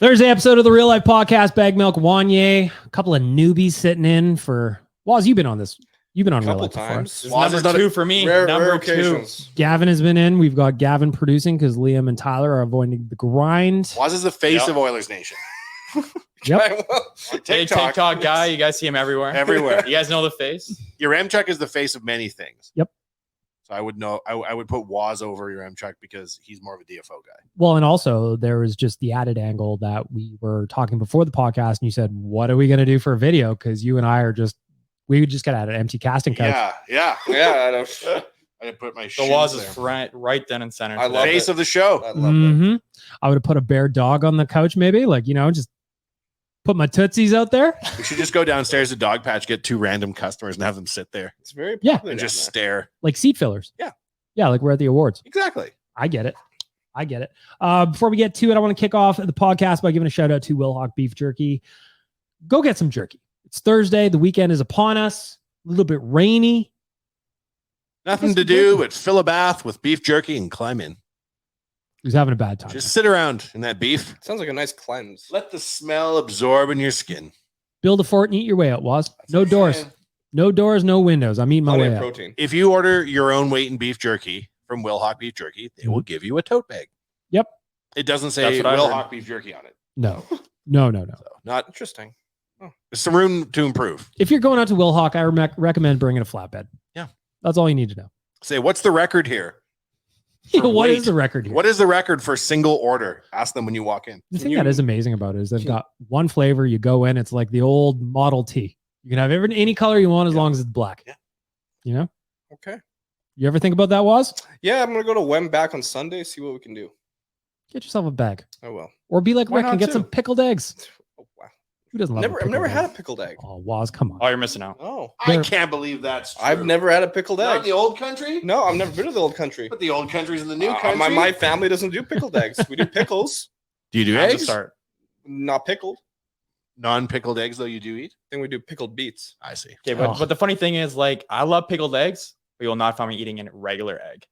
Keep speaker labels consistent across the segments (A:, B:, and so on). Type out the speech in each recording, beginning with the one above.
A: Thursday episode of the Real Life Podcast, Bag Milk, Wanye. A couple of newbies sitting in for... Waz, you've been on this. You've been on Real Life
B: times.
A: before.
B: Waz number 2 for me. Number 2.
A: Gavin has been in. We've got Gavin producing because Liam and Tyler are avoiding the grind.
C: Waz is the face of Oilers Nation.
A: Yep.
B: Big TikTok guy. You guys see him everywhere.
C: Everywhere.
B: You guys know the face?
C: Your Ramchuk is the face of many things.
A: Yep.
C: So I would know. I would put Waz over your Ramchuk because he's more of a DFO guy.
A: Well, and also there was just the added angle that we were talking before the podcast, and you said, "What are we going to do for a video?" Because you and I are we just got out of an empty casting couch.
C: Yeah. I don't. I didn't put my.
B: The Waz is right then and center.
C: I love face of the show.
A: I love it. I would have put a bear dog on the couch, maybe, just put my tootsies out there.
C: We should just go downstairs to Dog Patch, get 2 random customers, and have them sit there.
B: It's very
C: and just stare
A: like seat fillers. Yeah, like we're at the awards.
C: Exactly.
A: I get it. Before we get to it, I want to kick off the podcast by giving a shout out to Will Hawk Beef Jerky. Go get some jerky. It's Thursday. The weekend is upon us. A little bit rainy.
C: Nothing to do but fill a bath with beef jerky and climb in.
A: Who's having a bad time?
C: Just sit around in that beef.
B: Sounds like a nice cleanse.
C: Let the smell absorb in your skin.
A: Build a fort and eat your way out, Waz. No doors. No doors, no windows. I'm eating my way out.
C: If you order your own weight in beef jerky from Will Hawk Beef Jerky, they will give you a tote bag.
A: Yep.
C: It doesn't say Will Hawk Beef Jerky on it.
A: No.
C: So, not
B: interesting.
C: There's some room to improve.
A: If you're going out to Will Hawk, I recommend bringing a flatbed.
C: Yeah.
A: That's all you need to know.
C: Say, what's the record here?
A: What is the record here?
C: What is the record for single order? Ask them when you walk in.
A: The thing that is amazing about it is they've got one flavor. You go in, it's like the old Model T. You can have any color you want as long as it's black.
C: Yeah.
A: You know?
B: Okay.
A: You ever think about that, Waz?
B: Yeah, I'm going to go to Wem back on Sunday, see what we can do.
A: Get yourself a bag.
B: I will.
A: Or be like Rick and get some pickled eggs.
B: Oh, wow.
A: Who doesn't love
B: I've never had a pickled egg.
A: Oh, Waz, come on.
B: Oh, you're missing out. Oh.
C: I can't believe that's true.
B: I've never had a pickled egg.
C: Not in the old country?
B: No, I've never been to the old country.
C: But the old country's in the new country.
B: My family doesn't do pickled eggs. We do pickles.
C: Do you do eggs?
B: Not pickled.
C: Non-pickled eggs, though, you do eat?
B: Then we do pickled beets.
C: I see.
B: Okay, but the funny thing is, I love pickled eggs, but you'll not find me eating a regular egg.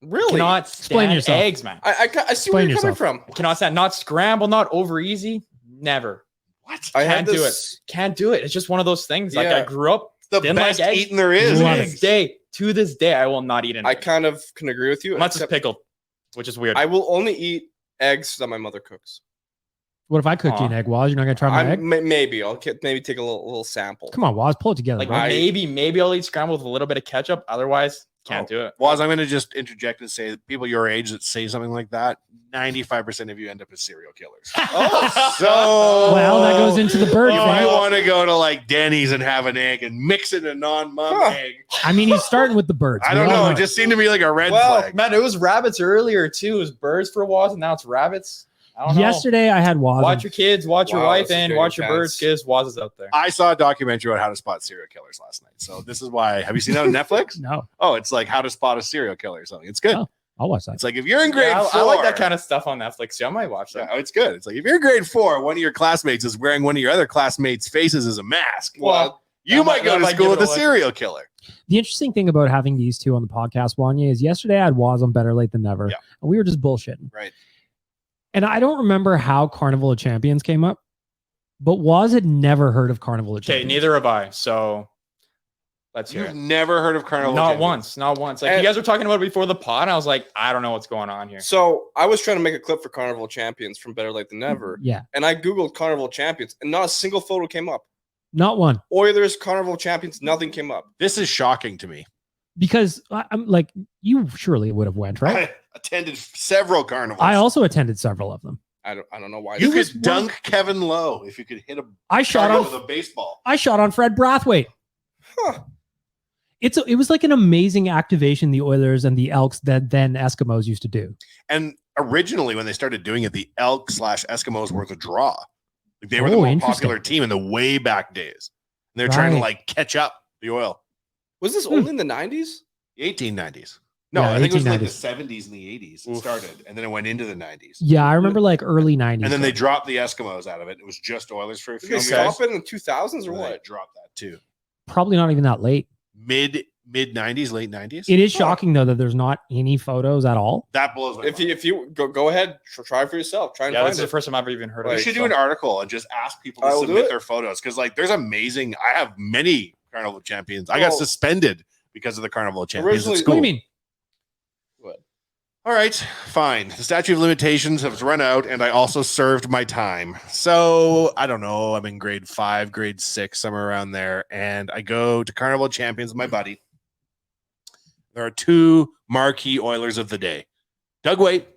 B: Really? Cannot stand
A: yourself.
B: Eggs, man. I see where you're coming from. Cannot stand. Not scrambled, not over easy. Never.
C: What?
B: Can't do it. Can't do it. It's just one of those things. Like I grew up.
C: The best eating there is.
B: To this day, I will not eat an egg. I kind of can agree with you. Unless it's pickled, which is weird. I will only eat eggs that my mother cooks.
A: What if I cooked you an egg, Waz? You're not gonna try my egg?
B: Maybe I'll take a little sample.
A: Come on, Waz, pull it together.
B: Maybe I'll eat scrambled with a little bit of ketchup. Otherwise, can't do it.
C: Waz, I'm going to just interject and say that people your age that say something like that, 95% of you end up as serial killers.
A: Well, that goes into the bird.
C: You might want to go to Denny's and have an egg and mix it in a non-mum egg.
A: I mean, he's starting with the birds.
C: I don't know. It just seemed to me like a red flag.
B: Man, it was rabbits earlier too. It was birds for a while, and now it's rabbits.
A: Yesterday, I had Waz.
B: Watch your kids, watch your wife, and watch your birds because Waz is out there.
C: I saw a documentary on how to spot serial killers last night. So this is why. Have you seen that on Netflix?
A: No.
C: Oh, it's like how to spot a serial killer or something. It's good.
A: Oh, I'll watch that.
C: It's like if you're in grade 4.
B: I like that kind of stuff on Netflix. Yeah, I might watch that.
C: Yeah, it's good. It's like if you're in grade 4, one of your classmates is wearing one of your other classmates' faces as a mask.
B: Well,
C: you might go to school with a serial killer.
A: The interesting thing about having these two on the podcast, Wanye, is yesterday I had Waz on Better Late Than Never, and we were just bullshitting.
C: Right.
A: And I don't remember how Carnival of Champions came up, but Waz had never heard of Carnival of Champions.
B: Okay, neither have I. So let's hear it.
C: You've never heard of Carnival of Champions?
B: Not once. Like you guys were talking about it before the pod, and I was like, I don't know what's going on here. So I was trying to make a clip for Carnival of Champions from Better Late Than Never.
A: Yeah.
B: And I Googled Carnival of Champions, and not a single photo came up.
A: Not one.
B: Oilers, Carnival of Champions, nothing came up.
C: This is shocking to me.
A: Because I'm like, you surely would have went, right?
C: I attended several carnivals.
A: I also attended several of them.
B: I don't know why.
C: You could dunk Kevin Lowe if you could hit a with a baseball.
A: I shot on Fred Brathwaite.
B: Huh.
A: It was like an amazing activation the Oilers and the Elks that then Eskimos used to do.
C: And originally when they started doing it, the Elks/Eskimos were the draw. Like they were the more popular team in the way back days. And they're trying to catch up the Oil.
B: Was this only in the 90s?
C: The 1890s. No, I think it was like the 70s and the 80s it started, and then it went into the 90s.
A: Yeah, I remember early 90s.
C: And then they dropped the Eskimos out of it. It was just Oilers for a few years.
B: Did they stop it in the 2000s or what?
C: They dropped that too.
A: Probably not even that late.
C: Mid mid 90s, late 90s.
A: It is shocking though that there's not any photos at all.
C: That blows my mind.
B: If you go ahead, try for yourself. Try and find it.
D: This is the first time I've even heard of it.
C: We should do an article and just ask people to submit their photos because like there's amazing. I have many Carnival of Champions. I got suspended because of the Carnival of Champions.
A: What do you mean?
B: What?
C: All right, fine. The statute of limitations has run out, and I also served my time. So I don't know. I'm in grade 5, grade 6, somewhere around there, and I go to Carnival of Champions with my buddy. There are 2 marquee Oilers of the day, Doug Waite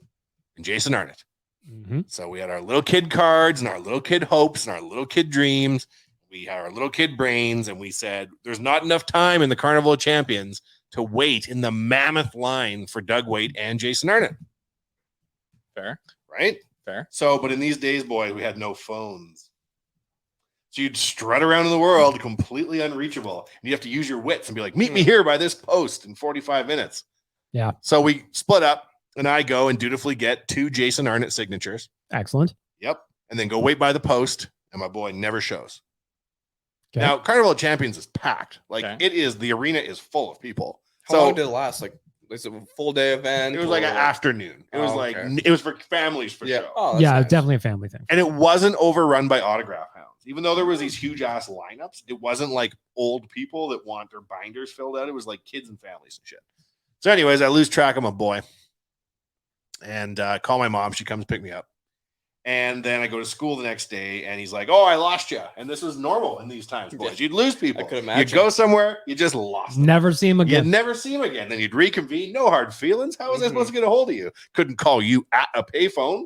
C: and Jason Arnott.
A: Mm-hmm.
C: So we had our little kid cards and our little kid hopes and our little kid dreams. We had our little kid brains, and we said, there's not enough time in the Carnival of Champions to wait in the mammoth line for Doug Waite and Jason Arnott.
D: Fair.
C: Right?
D: Fair.
C: So, but in these days, boy, we had no phones. So you'd strut around in the world completely unreachable. And you have to use your wits and be like, meet me here by this post in 45 minutes.
A: Yeah.
C: So we split up, and I go and dutifully get 2 Jason Arnott signatures.
A: Excellent.
C: Yep. And then go wait by the post, and my boy never shows.
A: Okay.
C: Now, Carnival of Champions is packed. Like, it is, the arena is full of people.
B: How long did it last? Like, was it a full day event?
C: It was like an afternoon. It was it was for families for sure.
B: Oh,
A: yeah, nice. Definitely a family thing.
C: And it wasn't overrun by autograph hounds. Even though there was these huge ass lineups, it wasn't like old people that want their binders filled out. It was like kids and families and shit. So anyways, I lose track of my boy and call my mom. She comes pick me up. And then I go to school the next day, and he's like, "Oh, I lost you." And this was normal in these times, boys. You'd lose people.
B: I could imagine.
C: You'd go somewhere, you just lost them.
A: Never see him again.
C: You'd never see him again. Then you'd reconvene. No hard feelings. How was I supposed to get a hold of you? Couldn't call you at a payphone.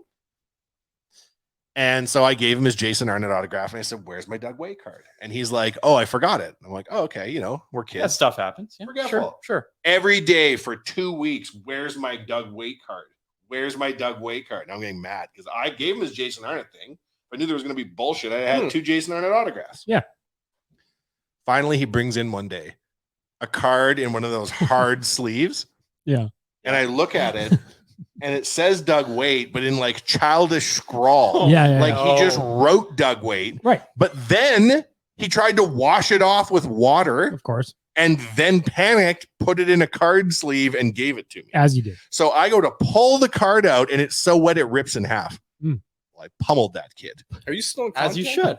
C: And so I gave him his Jason Arnott autograph, and I said, "Where's my Doug Waite card?" And he's like, "Oh, I forgot it." I'm like, "Oh, okay. You know, we're kids.
D: That stuff happens. Yeah,
C: forgetful.
D: Sure.
C: Every day for 2 weeks, where's my Doug Waite card? Where's my Doug Waite card? And I'm getting mad because I gave him his Jason Arnott thing. I knew there was going to be bullshit. I had 2 Jason Arnott autographs.
A: Yeah.
C: Finally, he brings in one day a card in one of those hard sleeves.
A: Yeah.
C: And I look at it, and it says Doug Waite, but in like childish scrawl.
A: Yeah.
C: Like he just wrote Doug Waite.
A: Right.
C: But then he tried to wash it off with water.
A: Of course.
C: And then panicked, put it in a card sleeve, and gave it to me.
A: As you did.
C: So I go to pull the card out, and it's so wet it rips in half.
A: Mm.
C: Well, I pummeled that kid.
B: Are you still in contact?
D: As you should.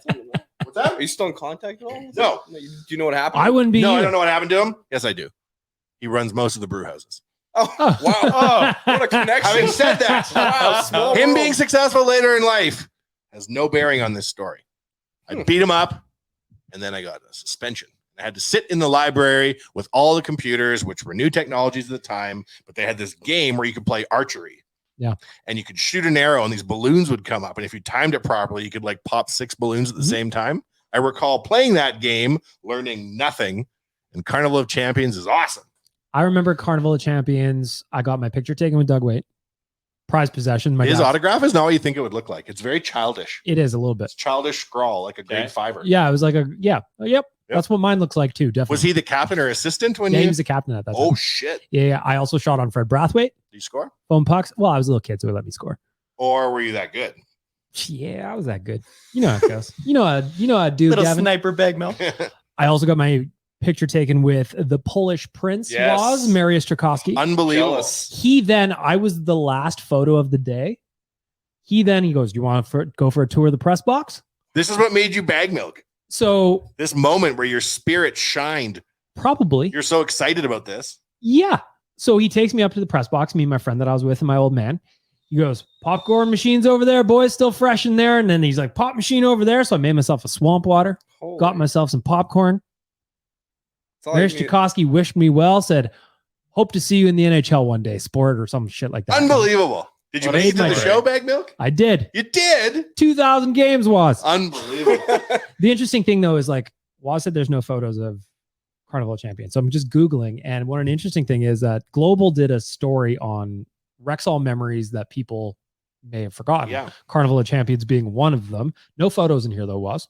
C: What's that?
B: Are you still in contact at all?
C: No.
B: Do you know what happened?
A: I wouldn't be.
C: No,
A: either.
C: I don't know what happened to him. Yes, I do. He runs most of the brew houses.
B: Oh, wow. Oh, what a connection.
C: Having said that,
B: wow, small
C: him
B: world.
C: being successful later in life has no bearing on this story. I beat him up, and then I got a suspension. I had to sit in the library with all the computers, which were new technologies at the time, but they had this game where you could play archery.
A: Yeah.
C: And you could shoot an arrow, and these balloons would come up. And if you timed it properly, you could like pop 6 balloons at the same time. I recall playing that game, learning nothing. And Carnival of Champions is awesome.
A: I remember Carnival of Champions. I got my picture taken with Doug Waite. Prized possession.
C: His autograph is not what you think it would look like. It's very childish.
A: It is a little bit.
C: It's childish scrawl, like a grade 5er.
A: Yeah, it was like yep. That's what mine looks like too. Definitely.
C: Was he the captain or assistant when
A: he was the captain at that time?
C: Oh shit.
A: Yeah. I also shot on Fred Brathwaite.
C: Did you score?
A: Phone pucks. Well, I was a little kid, so he let me score.
C: Or were you that good?
A: Yeah, I was that good. You know how it goes. You know how I do.
D: Little
A: Gavin.
D: sniper bag milk.
A: I also got my picture taken with the Polish prince, was Mariusz Czerkowski.
C: Unbelievable.
B: Jealous.
A: I was the last photo of the day. He goes, "Do you want to go for a tour of the press box?"
C: This is what made you bag milk.
A: So
C: this moment where your spirit shined.
A: Probably.
C: You're so excited about this.
A: Yeah. So he takes me up to the press box, me and my friend that I was with and my old man. He goes, "Popcorn machine's over there, boys, still fresh in there." And then he's like, "Pop machine over there." So I made myself a swamp water, got myself some popcorn. Mariusz Czerkowski wished me well, said, "Hope to see you in the NHL one day, sport," or some shit like that.
C: Unbelievable. Did you make it to the show, Bag Milk?
A: I did.
C: You did?
A: 2,000 games, was.
C: Unbelievable.
A: The interesting thing, though, is like, Waz said there's no photos of Carnival of Champions. So I'm just Googling. And what an interesting thing is that Global did a story on Rexall memories that people may have forgotten.
C: Yeah.
A: Carnival of Champions being one of them. No photos in here, though, was.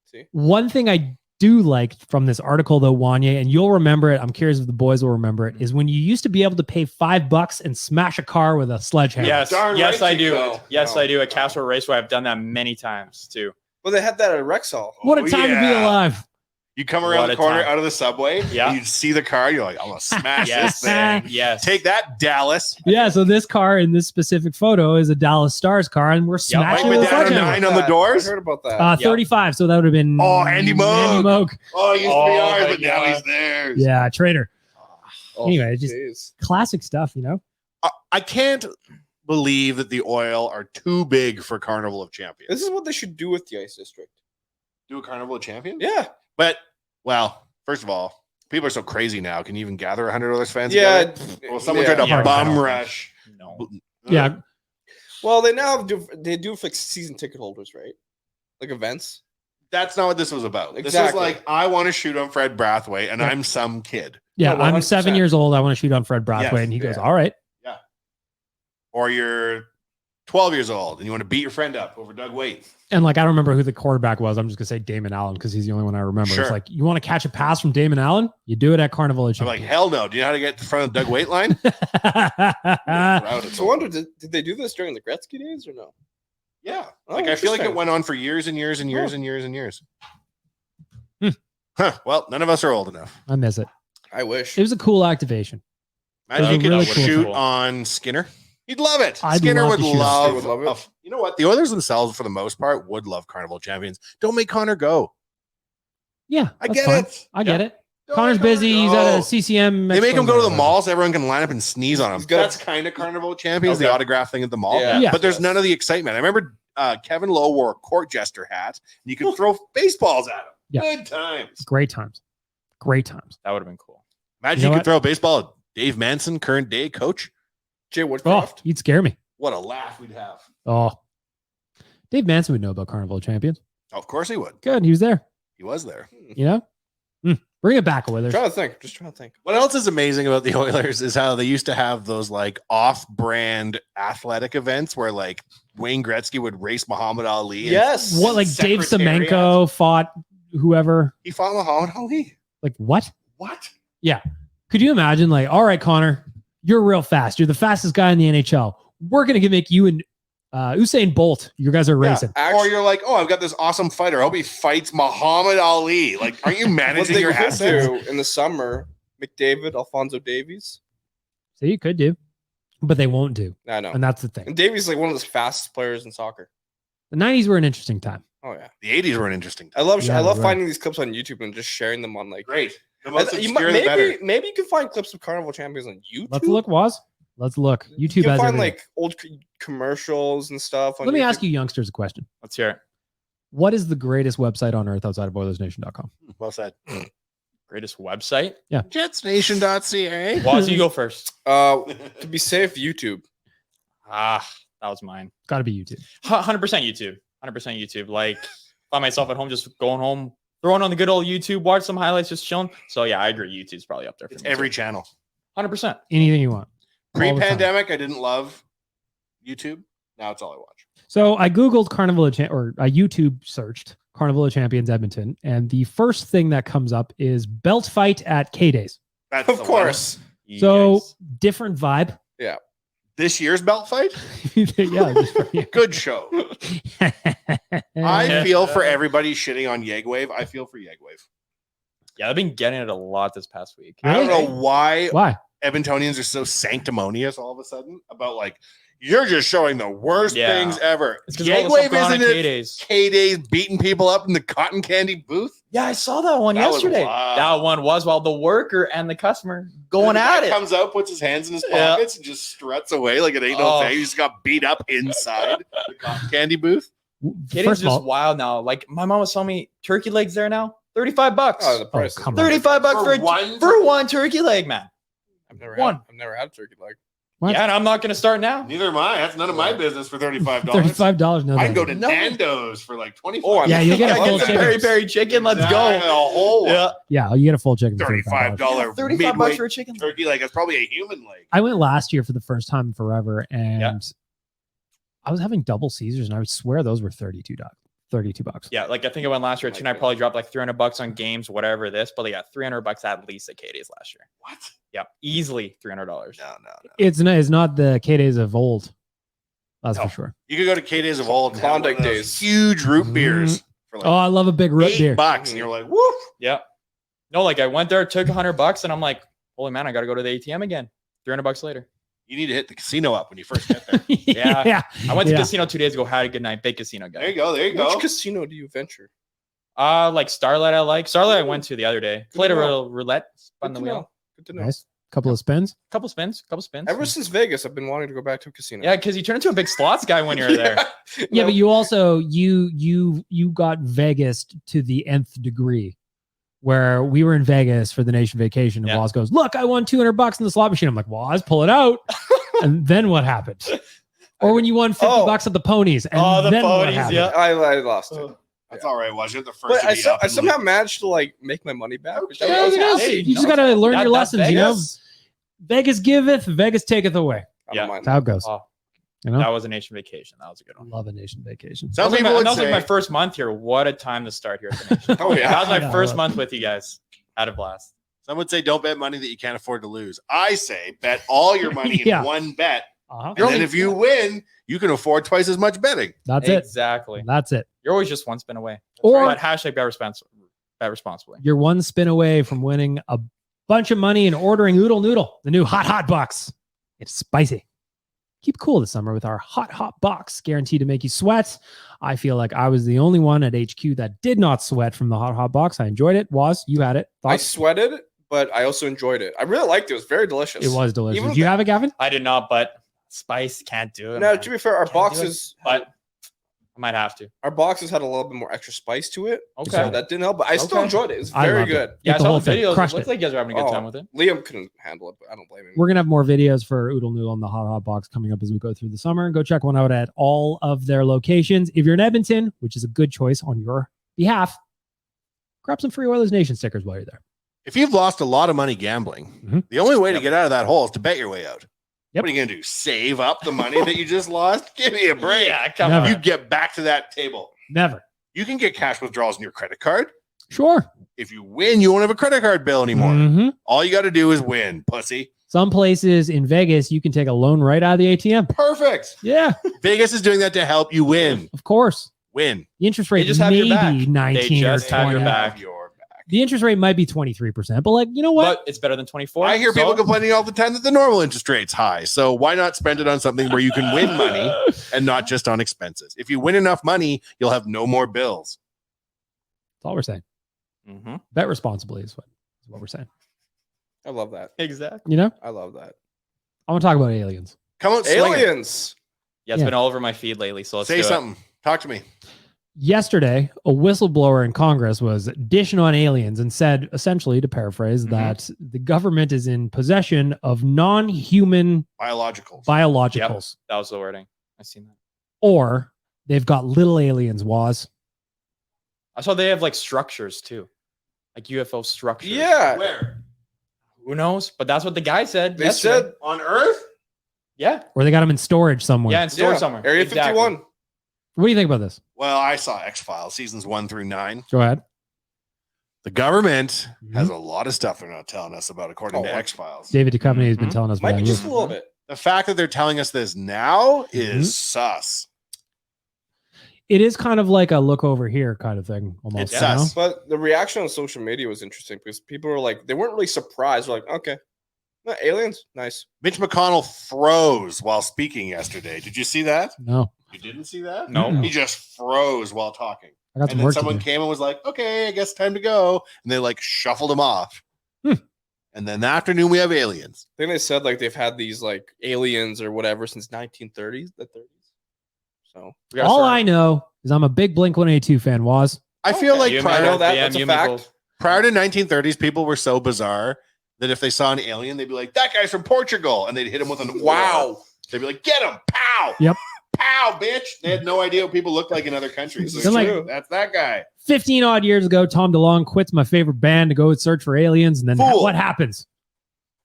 B: See?
A: One thing I do like from this article, though, Wanye, and you'll remember it, I'm curious if the boys will remember it, is when you used to be able to pay $5 and smash a car with a sledgehammer.
D: Yes,
B: right
D: I do.
B: go.
D: Yes, I do. At Castle Raceway, I've done that many times too.
B: Well, they had that at Rexall.
A: What a time to be alive.
C: You come around the corner out of the subway,
D: yeah.
C: and you see the car, you're like, I'm gonna smash
D: Yes.
C: this thing.
D: Yes.
C: Take that, Dallas.
A: Yeah, so this car in this specific photo is a Dallas Stars car, and we're smashing
C: Mike
A: with a
C: Medano
A: sledgehammer.
C: 9 on the doors.
B: I heard about that.
A: 35, so that would have been
C: Andy Moog. Oh, he used to be ours,
D: my
C: but now
D: God.
C: he's theirs.
A: Yeah, traitor.
B: Oh,
A: Anyway, it's just
B: jeez.
A: classic stuff, you know?
C: I can't believe that the Oil are too big for Carnival of Champions.
B: This is what they should do with the Ice District.
C: Do a Carnival of Champions?
B: Yeah.
C: But, well, first of all, people are so crazy now. Can you even gather 100 Oilers fans
B: Yeah.
C: together? Well, someone tried to
D: Yeah.
C: bum rush.
D: No.
A: Yeah.
B: Well, they now they do for season ticket holders, right? Like events.
C: That's not what this was about. This was
B: Exactly.
C: like, I want to shoot on Fred Brathwaite, and I'm some kid.
A: Yeah,
B: No,
A: I'm
B: 100%.
A: 7 years old. I want to shoot on Fred Brathwaite.
C: Yes,
A: And he goes,
B: yeah.
A: all right.
C: Or you're 12 years old, and you want to beat your friend up over Doug Waite.
A: And like, I don't remember who the quarterback was. I'm just going to say Damon Allen because he's the only one I remember.
C: Sure.
A: It's like, you want to catch a pass from Damon Allen? You do it at Carnival of
C: I'm like,
A: Champions.
C: hell no. Do you know how to get to the front of the Doug Waite line?
B: So I wonder, did they do this during the Gretzky days or no?
C: Yeah.
B: Oh,
C: Like, I feel like it
B: interesting.
C: went on for years and years and years
B: Oh.
C: and years and years.
A: Hmm.
C: Huh. Well, none of us are old enough.
A: I miss it.
B: I wish.
A: It was a cool activation.
C: Imagine
A: was
C: you
A: a
C: could
A: really cool
C: shoot
D: thing.
C: on Skinner. He'd love it.
A: I'd
C: Skinner
A: love
C: would
A: to shoot on
C: love,
B: Skinner. Would love it.
C: You know what? The Oilers themselves, for the most part, would love Carnival Champions. Don't make Connor go.
A: Yeah.
C: I
A: that's
C: get
A: fine.
C: it.
A: I get it.
C: Don't
A: Connor's
C: make Connor
A: busy. He's
C: go.
A: at a CCM.
C: They make him go to the
A: Expo.
C: mall so everyone can line up and sneeze on him.
B: He's got-
C: That's kind of Carnival Champions, the
B: Okay.
C: autograph thing at the mall.
B: Yeah.
A: Yeah.
C: But there's
B: Yes.
C: none of the excitement. I remember Kevin Lowe wore a court jester hat, and you could throw baseballs at him.
A: Yeah.
C: Good times.
A: Great times. Great times.
D: That would have been cool.
C: Imagine
A: You
C: you,
A: know
C: could
A: what?
C: throw a baseball at Dave Manson, current day coach.
B: Jay
A: Oh,
B: Woodcroft.
A: you'd scare me.
C: What a laugh we'd have.
A: Oh, Dave Manson would know about Carnival of Champions.
C: Of course he would.
A: Good. He was there.
C: He was there.
A: You know? Bring it back, Oilers.
B: Trying to think. Just trying to think.
C: What else is amazing about the Oilers is how they used to have those like off-brand athletic events where like Wayne Gretzky would race Muhammad Ali. and
B: Yes.
A: What, like Dave
C: Secretariat.
A: Semenko fought whoever?
C: He fought Muhammad Ali.
A: Like, what?
C: What?
A: Could you imagine, like, all right, Connor, you're real fast. You're the fastest guy in the NHL. We're going to make you and Usain Bolt. You guys are racing.
C: Or you're like, oh, I've got this awesome fighter. I hope he fights Muhammad Ali. Like, aren't you
B: What
C: managing
B: they
C: your
B: could
C: assets?
B: do in the summer, McDavid, Alfonso Davies.
A: So you could do, but they won't do.
B: I know.
A: And that's the thing.
B: And Davies is like one of the fastest players in soccer.
A: The 90s were an interesting time.
B: Oh yeah.
C: The 80s were an interesting
B: I
C: time.
B: love
A: Yeah,
B: I love
A: right.
B: finding these clips on YouTube and just sharing them on like
C: Great. The most
B: You
C: obscure,
B: might-
C: the better.
B: maybe you can find clips of Carnival Champions on YouTube.
A: Let's look, Waz. Let's look.
B: You
A: YouTube
B: can
A: has
B: find
A: everything.
B: like old commercials and stuff. On
A: Let me
B: YouTube.
A: ask you youngsters a question.
D: Let's hear it.
A: What is the greatest website on earth outside of OilersNation.com?
C: Well said.
D: Greatest website?
C: Jetsnation.ca.
D: Waz, you go first.
B: To be safe, YouTube.
D: Ah, that was mine.
A: Got to be YouTube.
D: 100% YouTube. 100% YouTube. Like, find myself at home, just going home, throwing on the good old YouTube, watch some highlights, just chilling. So yeah, I agree. YouTube's probably up there. For
C: It's
D: me
C: every
D: too.
C: channel.
D: 100%.
A: Anything you want. All the time.
C: Pre-pandemic, I didn't love YouTube. Now it's all I watch.
A: So I Googled Carnival of or I YouTube searched Carnival of Champions Edmonton. And the first thing that comes up is belt fight at K-Days.
C: That's
B: Of
C: the
B: course.
A: So
D: Yes.
A: different vibe.
C: one. This year's belt fight,
A: Yeah. just for you.
C: good show. I feel for everybody shitting on Yegwave. I feel for Yegwave.
D: Yeah, I've been getting it a lot this past week.
C: I don't
A: Really?
C: know why
A: Why?
C: Edmontonians are so sanctimonious all of a sudden about like you're just showing the worst
D: Yeah.
C: things ever.
D: It's because all the stuff
C: Yegwave
D: going on
C: isn't
D: at
C: it?
D: K-Days.
C: K-Days beating people up in the cotton candy booth.
D: Yeah, I saw that one
C: That was
D: yesterday.
C: wild.
D: That one was while the worker and the customer going
C: The
D: at
C: guy
D: it.
C: comes out, puts his hands in his
D: Yeah.
C: pockets, and just struts away like it ain't no
D: Oh.
C: thing. He just got beat up inside the cotton candy booth.
D: K-Days
A: First
D: is
A: of
D: just
A: all,
D: wild now. Like my mom was telling me turkey legs there now. $35.
B: Oh, the price.
A: come on.
D: $35 for one turkey leg, man.
B: I've never
D: One.
B: I've never had a turkey leg.
A: What?
D: Yeah, and I'm not gonna start now.
C: Neither am I. That's none of my business for $35.
A: $35. No,
C: I can go to
D: No.
C: Nando's for like $25.
B: Oh,
A: Yeah, you'll get a
B: I
A: full
B: get
A: chicken.
D: Peri peri chicken. Let's
C: A
D: go.
C: whole
D: Yeah,
A: Yeah, you get a full chicken. for
C: $35
D: $35
C: midweight
D: for a chicken.
C: turkey leg. That's probably a human leg.
A: I went last year for the first time in forever, and I was having double Caesars, and I would swear those were $32. $32.
D: Yeah, like I think I went last year too, and I probably dropped like $300 on games, whatever this, but yeah, $300 at least at K-Days last year.
C: What?
D: Yeah, easily $300.
C: No.
A: It's not the K-Days of old. That's
D: No.
A: for sure.
C: You could go to K-Days of old and have
B: Klondike
C: one of those
B: days.
C: huge root beers for like
A: Oh, I love a big root beer.
C: $8, and you're like, woof.
D: Yeah. No, like I went there, took $100, and I'm like, holy man, I got to go to the ATM again. $300 later.
C: You need to hit the casino up when you first get there.
D: Yeah. I went to casino 2 days ago. Had a good night. Big casino guy.
C: There you go. There you go.
B: Which casino do you venture?
D: Like Starlight. I like Starlight. I went to the other day. Played a little roulette. Spun the wheel.
B: Good to know.
A: Nice. Couple of spins.
D: Couple spins.
B: Ever since Vegas, I've been wanting to go back to a casino.
D: Yeah, because you turn into a big slots guy when you're there.
A: Yeah, but you also you got Vegas to the nth degree, where we were in Vegas for the nation vacation, and Woz goes, "Look, I won $200 in the slot machine." I'm like, "Woz, pull it out." And then what happened? Or when you won $50 at the ponies, and
D: the
A: then what
D: ponies,
A: happened?
D: yeah.
B: I lost it.
C: That's all right, was it? The first
B: But I somehow managed to like make my money back. Which I
A: Yeah,
B: was
A: you know,
B: happy.
A: you just gotta learn your lessons. You know,
B: Vegas.
A: Vegas giveth, Vegas taketh away.
B: I don't mind
A: That's how it goes.
D: Oh,
A: You know,
D: that was a nation vacation. That was a good one.
A: love a nation vacation.
C: Some
D: That
C: people would
D: was like
C: say,
D: my first month here. What a time to start here at the nation.
B: Oh, yeah.
D: That was my
A: Yeah,
D: first
A: I love
D: month with you guys. Had a blast.
C: some would say, don't bet money that you can't afford to lose. I say, bet all your money
A: Yeah.
C: in one bet.
A: Uh-huh.
C: And then if you win, you can afford twice as much betting.
A: That's it.
D: Exactly.
A: That's it.
D: You're always just one spin away.
A: Or
D: But hashtag bet responsibly.
A: you're one spin away from winning a bunch of money and ordering Oodle Noodle, the new hot box. It's spicy. Keep cool this summer with our hot box, guaranteed to make you sweat. I feel like I was the only one at HQ that did not sweat from the hot box. I enjoyed it. You had it.
B: I sweated, but I also enjoyed it. I really liked it. It was very delicious.
A: It was delicious.
B: Even
A: Did you have it, Gavin?
D: I did not, but spice can't do it.
B: No,
D: man.
B: to be fair, our
D: Can't do
B: boxes,
D: but I might have to.
B: our boxes had a little bit more extra spice to it.
D: Okay.
B: So that didn't help, but I still
D: Okay.
B: enjoyed it. It's
A: I
B: very
A: loved it.
B: good.
D: Yeah,
A: Ate
D: I
A: the
D: saw
A: whole
D: the
A: thing.
D: videos. It
A: Crushed
D: looks
A: it.
D: like you guys are having a good time with it.
B: Liam couldn't handle it, but I don't blame him.
A: We're going to have more videos for Oodle Noodle and the hot box coming up as we go through the summer. Go check one out at all of their locations. If you're in Edmonton, which is a good choice on your behalf, grab some free Oilers Nation stickers while you're there.
C: If you've lost a lot of money gambling, the only way to get out of that hole is to bet your way out.
A: Yep.
C: What are you going to do? Save up the money that you just lost? Give me a break.
D: Yeah, come
A: Never.
D: on.
C: You get back to that table.
A: Never.
C: You can get cash withdrawals in your credit card.
A: Sure.
C: If you win, you won't have a credit card bill anymore.
A: Mhm.
C: All you got to do is win, pussy.
A: Some places in Vegas, you can take a loan right out of the ATM.
C: Perfect.
A: Yeah,
C: Vegas is doing that to help you win.
A: of course.
C: Win.
A: The interest rate
D: just
A: may
D: have your back.
A: be
D: They
A: 19 or
D: just have
A: 20.
D: your back.
C: Have your back.
A: The interest rate might be 23%, but like, you know what?
D: But it's better than 24.
C: I hear
D: so-
C: people complaining all the time that the normal interest rate's high. So why not spend it on something where you can win money and not just on expenses? If you win enough money, you'll have no more bills.
A: That's all we're saying.
D: Mhm.
A: Bet responsibly is what we're saying.
B: I love that.
D: Exactly.
A: You know,
B: I love that.
A: I want to talk about aliens.
C: Come on, sling it.
B: Aliens.
D: Yeah, it's
A: Yeah.
D: been all over my feed lately. So let's
C: Say
D: do it.
C: something. Talk to me.
A: Yesterday, a whistleblower in Congress was dishing on aliens and said, essentially, to paraphrase,
D: Mhm.
A: that the government is in possession of non-human
C: Biologicals.
A: biologicals,
D: That was the wording. I seen that.
A: or they've got little aliens. Was
D: I saw they have like structures too, like UFO structures.
B: Yeah.
C: Where?
D: Who knows? But that's what the guy said.
B: They
D: yesterday.
B: said
C: On Earth?
D: yeah,
A: or they got them in storage somewhere.
D: yeah, and stored somewhere.
B: Area
D: Exactly.
B: 51.
A: What do you think about this?
C: Well, I saw X-Files seasons 1 through 9.
A: Go ahead.
C: The government
A: Mhm.
C: has a lot of stuff they're not telling us about, according to
B: Oh,
C: X-Files.
A: David Duchovny has been
D: Mhm.
A: telling us
B: Might
A: about
B: be
A: it.
B: just a little bit.
C: The fact that they're telling us this now is sus.
A: It is kind of like a look over here kind of thing, almost.
C: It's
A: you know?
C: sus.
B: But the reaction on social media was interesting because people were like, they weren't really surprised. They're like, okay, no, aliens, nice.
C: Mitch McConnell froze while speaking yesterday. Did you see that?
A: No,
C: You didn't see that?
D: No.
A: Mm.
C: He just froze while talking.
A: I got some
C: And then
A: work to
C: someone
A: do.
C: came and was like, okay, I guess time to go. And they like shuffled him off.
A: Hmm.
C: And then the afternoon we have aliens.
B: I think they said like they've had these like aliens or whatever since 1930s, the 30s. So
D: We gotta
A: All
D: start-
A: I know is I'm a big Blink-182 fan. Was
C: I feel
B: Okay.
C: like
D: You
B: I
C: prior,
B: know that.
D: Yeah,
B: That's a
D: you
B: fact.
D: Mabel.
C: prior to 1930s, people were so bizarre that if they saw an alien, they'd be like, that guy's from Portugal. And they'd hit him with a
B: Wow.
C: They'd be like, get him. Pow.
A: Yep.
C: Pow, bitch. They had no idea what people looked like in other countries.
A: They're like-
B: true.
C: That's that guy.
A: 15 odd years ago, Tom DeLonge quits my favorite band to go and search for aliens. And then
C: Fool.
A: what happens?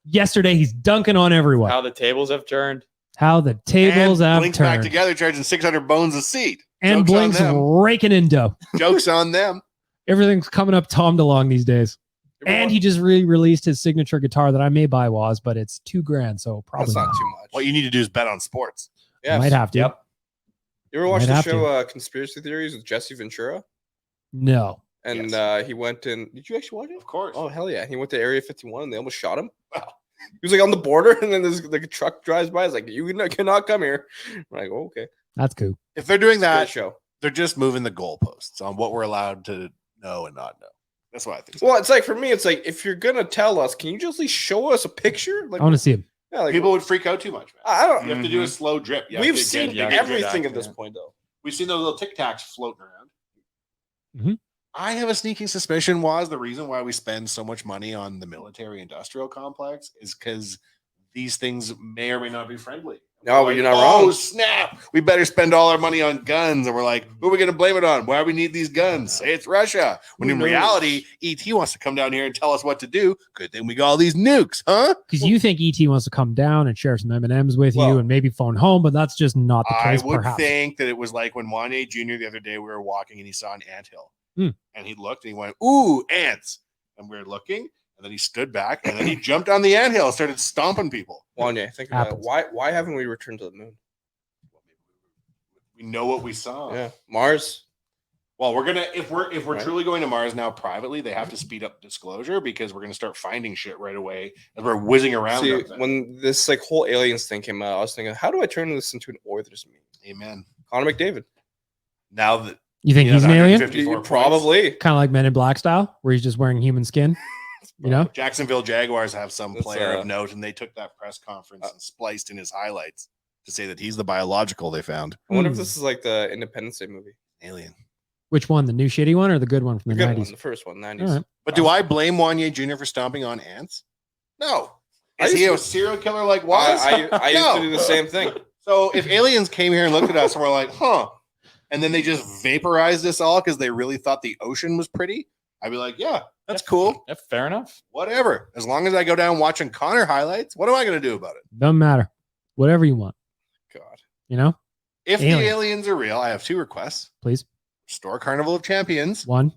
A: Yesterday, he's dunking on everyone.
D: How the tables have turned.
A: How the tables
C: and
A: have
C: Blink's back
A: turned.
C: together, charging 600 bones a seat.
A: And
C: Joke's on
A: Blink's
C: them.
A: raking in dough.
C: Joke's on them.
A: Everything's coming up Tom DeLonge these days. And he just released his signature guitar that I may buy, Was, but it's $2,000, so probably
B: That's not
A: not.
B: too much.
C: What you need to do is bet on sports.
B: Yes.
A: Might have to.
D: Yep.
B: You ever watch
A: Might
B: the
A: have
B: show Conspiracy Theories with Jesse Ventura?
A: No.
B: And he went in. Did you actually watch it?
C: Of course.
B: Oh hell yeah! He went to Area 51 and they almost shot him. Wow. He was like on the border, and then there's like a truck drives by. It's like you cannot come here. I'm like, oh, okay,
A: That's cool.
C: If they're doing that,
B: show.
C: They're just moving the goalposts on what we're allowed to know and not know. That's what I think.
B: Well, it's like for me, it's like if you're gonna tell us, can you just at least show us a picture? Like
A: I want to see him.
B: Yeah, like,
C: people would freak out too much. Man.
B: I don't.
C: You have to do a slow drip.
B: We've seen everything at this point, though.
C: We've seen those little Tic Tacs floating around.
A: Mm-hmm.
C: I have a sneaking suspicion the reason why we spend so much money on the military-industrial complex is because these things may or may not be friendly.
B: No, but you're not wrong.
C: Oh, snap. We better spend all our money on guns. And we're like, who are we going to blame it on? Why do we need these guns? Say it's Russia. When in reality, ET wants to come down here and tell us what to do. Good thing we got all these nukes, huh?
A: Because you think ET wants to come down and share some M&Ms with you and maybe phone home, but that's just not the case.
C: I would think that it was like when Wanye Jr. the other day, we were walking and he saw an anthill. And he looked and he went, ooh, ants. And we were looking. And then he stood back and then he jumped on the anthill and started stomping people.
B: Wanye, think about it. Why haven't we returned to the moon?
C: We know what we saw.
B: Yeah, Mars.
C: Well, we're gonna if we're truly going to Mars now privately, they have to speed up disclosure because we're gonna start finding shit right away as we're whizzing around.
B: See, when this like whole aliens thing came out, I was thinking, how do I turn this into an Oilers meme?
C: Amen.
B: Connor McDavid.
C: Now that
A: you think he's an alien,
B: probably
A: kind of like Men in Black style, where he's just wearing human skin. You know,
C: Jacksonville Jaguars have some player of note, and they took that press conference and spliced in his highlights to say that he's the biological they found.
B: I wonder if this is like the Independence Day movie.
C: Alien.
A: Which one? The new shitty one or the good one from the 90s?
B: The first one, 90s.
A: Right.
C: But do I blame Wanye Jr. for stomping on ants? No. Is he a serial killer like was?
B: I used to do the same thing.
C: So if aliens came here and looked at us and were like, huh, and then they just vaporized us all because they really thought the ocean was pretty, I'd be like, yeah, that's cool.
D: Yeah, fair enough.
C: Whatever. As long as I go down watching Connor highlights, what am I going to do about it?
A: Doesn't matter. Whatever you want.
B: God.
A: You know?
C: If the aliens are real, I have 2 requests.
A: Please.
C: Restore Carnival of Champions.
A: 1.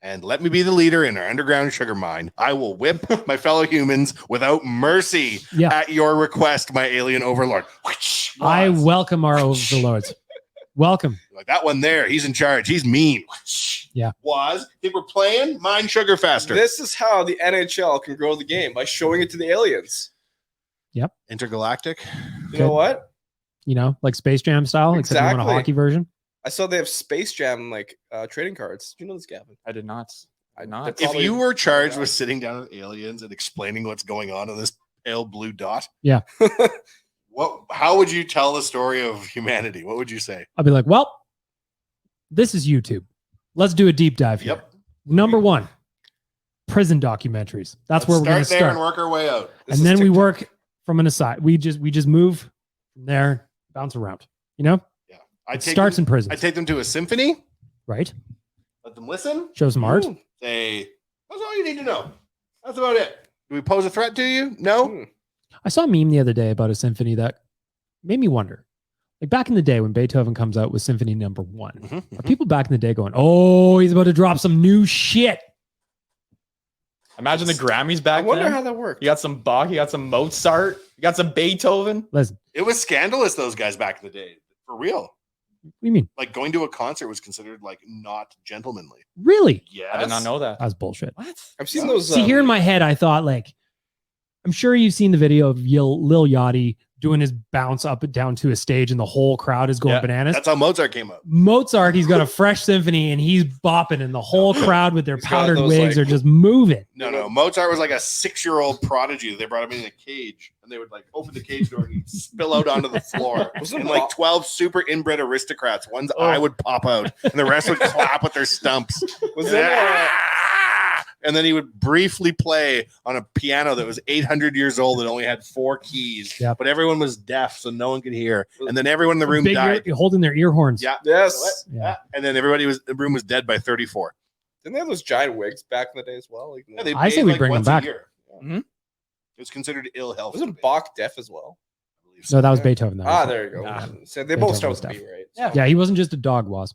C: And let me be the leader in our underground sugar mine. I will whip my fellow humans without mercy at your request, my alien overlord.
A: I welcome our overlords. Welcome.
C: Like that one there. He's in charge. He's mean.
A: Yeah.
C: Think we're playing? Mine sugar faster.
B: This is how the NHL can grow the game, by showing it to the aliens.
A: Yep.
C: Intergalactic.
B: You know what?
A: You know, like Space Jam style, except you want a hockey version.
B: I saw they have Space Jam like trading cards. Do you know this, Gavin?
D: I did not.
C: If you were charged with sitting down with aliens and explaining what's going on this pale blue dot,
A: yeah,
C: how would you tell the story of humanity? What would you say?
A: I'll be like, well, this is YouTube. Let's do a deep dive here.
C: Yep.
A: Number 1, prison documentaries. That's where we're going to start
C: there and work our way out.
A: And then we work from an aside. We just move from there, bounce around. You know?
C: Yeah.
A: It starts in prison.
C: I take them to a symphony.
A: Right.
C: Let them listen.
A: Show some art.
C: Say, that's all you need to know. That's about it. Do we pose a threat to you? No.
A: I saw a meme the other day about a symphony that made me wonder. Like back in the day when Beethoven comes out with Symphony Number 1, are people back in the day going, "Oh, he's about to drop some new shit"?
D: Imagine the Grammys back then.
B: I wonder how that worked.
D: You got some Bach, you got some Mozart, you got some Beethoven.
A: Listen,
C: it was scandalous. Those guys back in the day, for real.
A: What do you mean?
C: Like going to a concert was considered like not gentlemanly.
A: Really?
C: Yeah,
D: I did not know that.
A: That's bullshit.
D: What?
B: I've seen those.
A: See, here in my head, I thought like, I'm sure you've seen the video of Lil Yachty doing his bounce up and down to a stage and the whole crowd is going bananas.
C: That's how Mozart came up.
A: Mozart, he's got a fresh symphony and he's bopping and the whole crowd with their powdered wigs are just moving.
C: No. Mozart was like a 6-year-old prodigy. They brought him in a cage and they would like open the cage door and he'd spill out onto the floor. And like 12 super inbred aristocrats. One's eye would pop out and the rest would clap with their stumps. And then he would briefly play on a piano that was 800 years old and only had 4 keys.
A: Yeah.
C: But everyone was deaf, so no one could hear. And then everyone in the room died.
A: Holding their ear horns.
C: Yeah.
B: Yes.
A: Yeah.
C: And then the room was dead by 34.
B: Didn't they have those giant wigs back in the day as well? Like,
A: yeah, I say we bring them back.
C: It was considered ill health.
B: Wasn't Bach deaf as well?
C: I believe so.
A: No, that was Beethoven.
B: There you go. So they both start with B, right?
A: So. Yeah, he wasn't just a dog, was.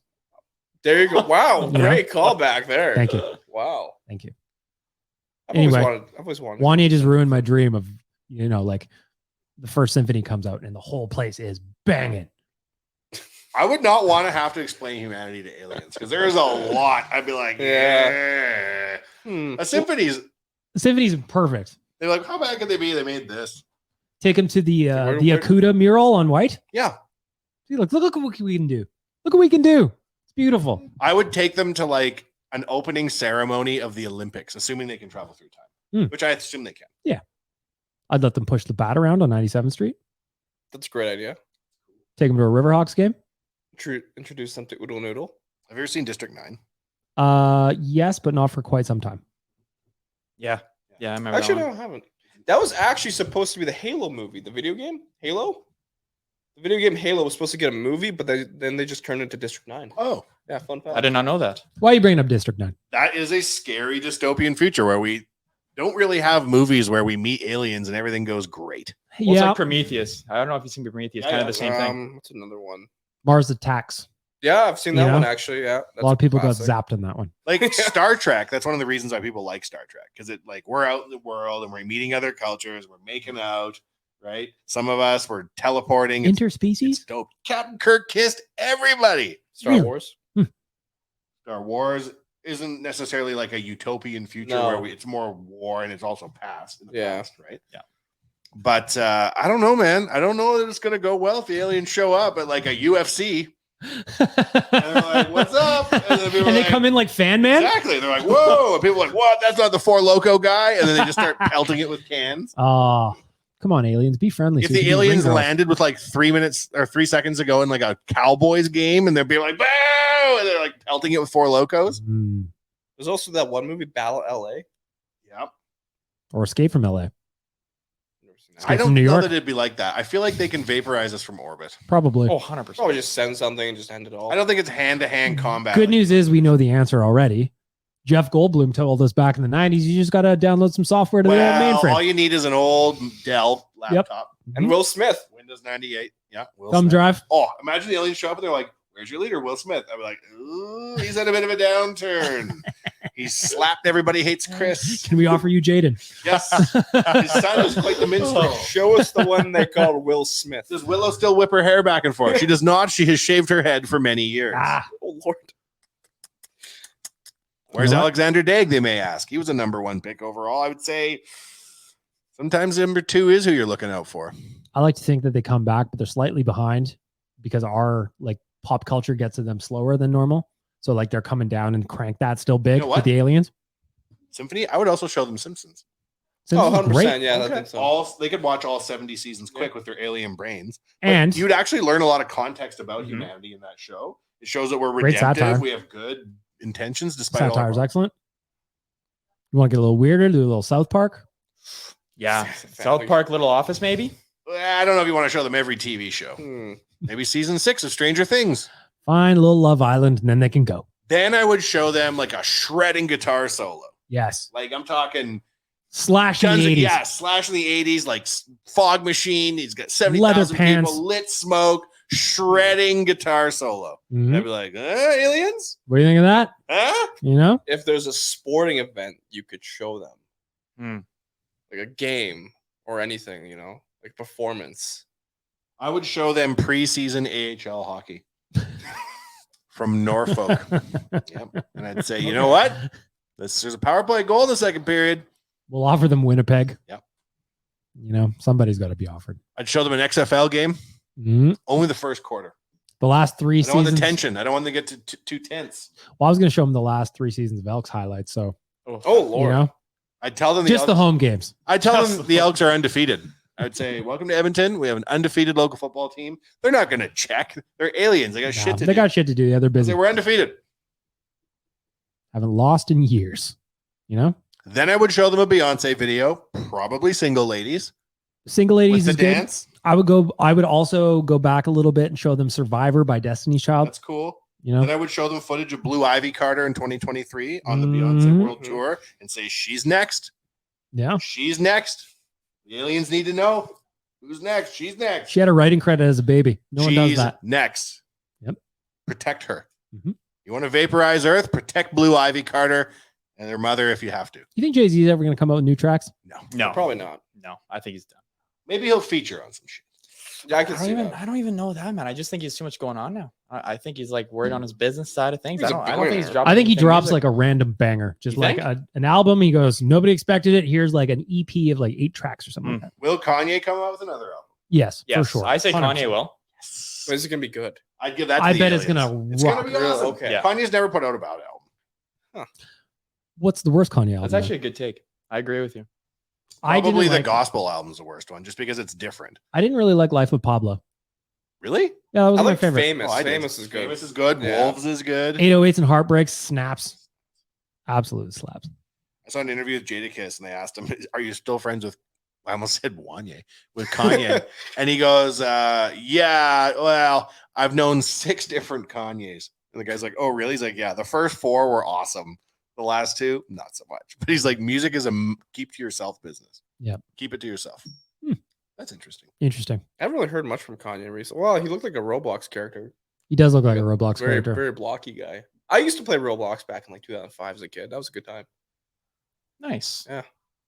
B: There you go. Wow. Great callback there.
A: Thank you.
B: Wow.
A: Thank you.
B: I've always wanted.
A: Wanye just ruined my dream of, like the first symphony comes out and the whole place is banging.
C: I would not want to have to explain humanity to aliens because there is a lot. I'd be like, yeah. A symphony's
A: perfect.
C: They're like, how bad could they be? They made this.
A: Take them to the Akuta mural on white.
C: Yeah.
A: See, look what we can do. Look what we can do. It's beautiful.
C: I would take them to like an opening ceremony of the Olympics, assuming they can travel through time, which I assume they can.
A: Yeah. I'd let them push the bat around on 97th Street.
B: That's a great idea.
A: Take them to a Riverhawks game.
B: Introduce them to Oodle Noodle.
C: Have you ever seen District 9?
A: Yes, but not for quite some time.
D: Yeah. Yeah, I remember.
B: Actually, no, I haven't. That was actually supposed to be the Halo movie, the video game Halo. The video game Halo was supposed to get a movie, but then they just turned it into District 9.
C: Oh,
B: yeah, fun fact.
D: I did not know that.
A: Why are you bringing up District 9?
C: That is a scary dystopian future where we don't really have movies where we meet aliens and everything goes great.
D: Well, it's like Prometheus. I don't know if you've seen Prometheus. Kind of the same thing.
B: What's another one?
A: Mars Attacks.
B: Yeah, I've seen that one actually. Yeah,
A: a lot of people got zapped in that one.
C: Like Star Trek. That's one of the reasons why people like Star Trek, because it like we're out in the world and we're meeting other cultures. We're making out, right? Some of us were teleporting.
A: Interspecies.
C: It's dope. Captain Kirk kissed everybody.
B: Star Wars.
C: Star Wars isn't necessarily like a utopian future where it's more war and it's also past. In the past, right? Yeah. But I don't know, man. I don't know that it's gonna go well if the aliens show up at like a UFC. And they're like, "What's up?" And then
A: they come in like Fan Man.
C: Exactly. They're like, "Whoa!" And people are like, "What? That's not the Four Loco guy." And then they just start pelting it with cans.
A: Oh, come on, aliens, be friendly.
C: If the aliens landed with like 3 minutes or 3 seconds ago in like a Cowboys game, and they'd be like, "Boo!" and they're like pelting it with Four Locos.
B: There's also that one movie, Battle LA.
C: Yep.
A: Or Escape from LA.
C: I don't know that it'd be like that. I feel like they can vaporize us from orbit.
A: Probably.
D: Oh, 100%.
B: Probably just send something and just end it all.
C: I don't think it's hand-to-hand combat.
A: Good news is we know the answer already. Jeff Goldblum told us back in the 90s, you just got to download some software to the mainframe.
C: All you need is an old Dell laptop.
B: And Will Smith.
C: Windows 98. Yeah.
A: Thumb drive.
C: Oh, imagine the aliens show up and they're like, "Where's your leader, Will Smith?" I'd be like, "Ooh, he's had a bit of a downturn. He slapped Everybody Hates Chris."
A: Can we offer you Jaden?
C: Yes. His son is quite the minstrel.
B: Show us the one they call Will Smith.
C: Does Willow still whip her hair back and forth? She does not. She has shaved her head for many years.
B: Oh, Lord.
C: Where's Alexander Daig, they may ask. He was a number 1 pick overall. I would say sometimes number 2 is who you're looking out for.
A: I like to think that they come back, but they're slightly behind because our like pop culture gets to them slower than normal. So like they're coming down and crank that still big with the aliens.
C: Symphony. I would also show them Simpsons.
B: Oh, 100%. Yeah, I think so.
C: They could watch all 70 seasons quick with their alien brains.
A: And
C: you'd actually learn a lot of context about humanity in that show. It shows that we're redemptive. We have good intentions despite all.
A: Satire's excellent. You want to get a little weirder, do a little South Park?
D: Yeah. South Park, Little Office, maybe?
C: I don't know if you want to show them every TV show. Maybe season 6 of Stranger Things.
A: Fine, a little Love Island, and then they can go.
C: Then I would show them like a shredding guitar solo.
A: Yes.
C: Like I'm talking
A: Slash in the 80s.
C: Yeah, Slash in the 80s, like Fog Machine. He's got 70,000 people, lit smoke, shredding guitar solo. I'd be like, aliens?
A: What do you think of that?
C: Huh?
A: You know?
B: If there's a sporting event, you could show them. Like a game or anything, you know? Like performance.
C: I would show them preseason AHL hockey from Norfolk. Yep. And I'd say, you know what? There's a power play goal in the second period.
A: We'll offer them Winnipeg.
C: Yep.
A: You know, somebody's got to be offered.
C: I'd show them an XFL game. Only the first quarter.
A: The last 3 seasons.
C: I don't want the tension. I don't want to get to too tense.
A: Well, I was going to show them the last 3 seasons of Elks highlights. So,
B: oh Lord.
A: You know,
C: I'd tell them
A: just the home games.
C: I'd tell them the Elks are undefeated. I'd say, welcome to Edmonton. We have an undefeated local football team. They're not going to check. They're aliens. They got shit to do.
A: They got shit to do. Yeah, they're busy.
C: They were undefeated.
A: Haven't lost in years. You know?
C: Then I would show them a Beyonce video, probably Single Ladies.
A: Single Ladies is good.
C: Dance.
A: I would also go back a little bit and show them Survivor by Destiny's Child.
C: That's cool.
A: You know?
C: Then I would show them footage of Blue Ivy Carter in 2023 on the Beyonce World Tour and say, she's next.
A: Yeah.
C: She's next. The aliens need to know who's next. She's next.
A: She had a writing credit as a baby. No one does that.
C: Next.
A: Yep.
C: Protect her. You want to vaporize Earth? Protect Blue Ivy Carter and their mother if you have to.
A: You think Jay-Z is ever going to come out with new tracks?
C: No.
B: Probably not.
D: No, I think he's done.
C: Maybe he'll feature on some shit.
B: Yeah, I can see that.
D: I don't even know that, man. I just think he's too much going on now. I think he's like worried on his business side of things.
B: He's
D: I
B: a
D: don't think he's
B: billionaire.
D: dropping.
A: I think he
D: anything
A: drops
D: music.
A: like a random banger, just
D: You
A: like
D: think?
A: an album. He goes, nobody expected it. Here's like an EP of like 8 tracks or something like that.
C: Will Kanye come out with another album?
A: Yes,
D: yes,
A: for sure.
D: I say
A: 100%.
D: Kanye will.
B: But is it gonna be good?
C: I'd give that. To
A: I
C: the
A: bet it's
C: aliens.
A: gonna
C: It's
A: rock.
C: gonna be
B: Really?
C: awesome.
B: Okay.
D: Yeah.
C: Kanye's never put out a bad album.
A: What's the worst Kanye album?
D: That's actually a good take. I agree with you.
A: I didn't
C: Probably the
A: like-
C: gospel album's the worst one, just because it's different.
A: I didn't really like Life of Pablo.
C: Really?
A: Yeah, that was
B: I
A: my
B: like
A: favorite.
B: Famous.
C: Oh, I did.
B: Famous is good.
C: Famous is good.
B: Yeah.
C: Wolves is good.
A: 808s and Heartbreaks snaps. Absolute slaps.
C: I saw an interview with Jadakiss, and they asked him, "Are you still friends with?" I almost said Wanye with Kanye, and he goes, "Yeah, well, I've known 6 different Kanyes." And the guy's like, "Oh, really?" He's like, "Yeah, the first 4 were awesome. The last 2, not so much." But he's like, "Music is a keep to yourself business.
A: Yep.
C: Keep it to yourself."
A: Hmm.
C: That's interesting.
A: Interesting.
B: I haven't really heard much from Kanye recently. Well, he looked like a Roblox character.
A: He does look like a Roblox
B: Very,
A: character.
B: very blocky guy. I used to play Roblox back in like 2005 as a kid. That was a good time.
D: Nice.
B: A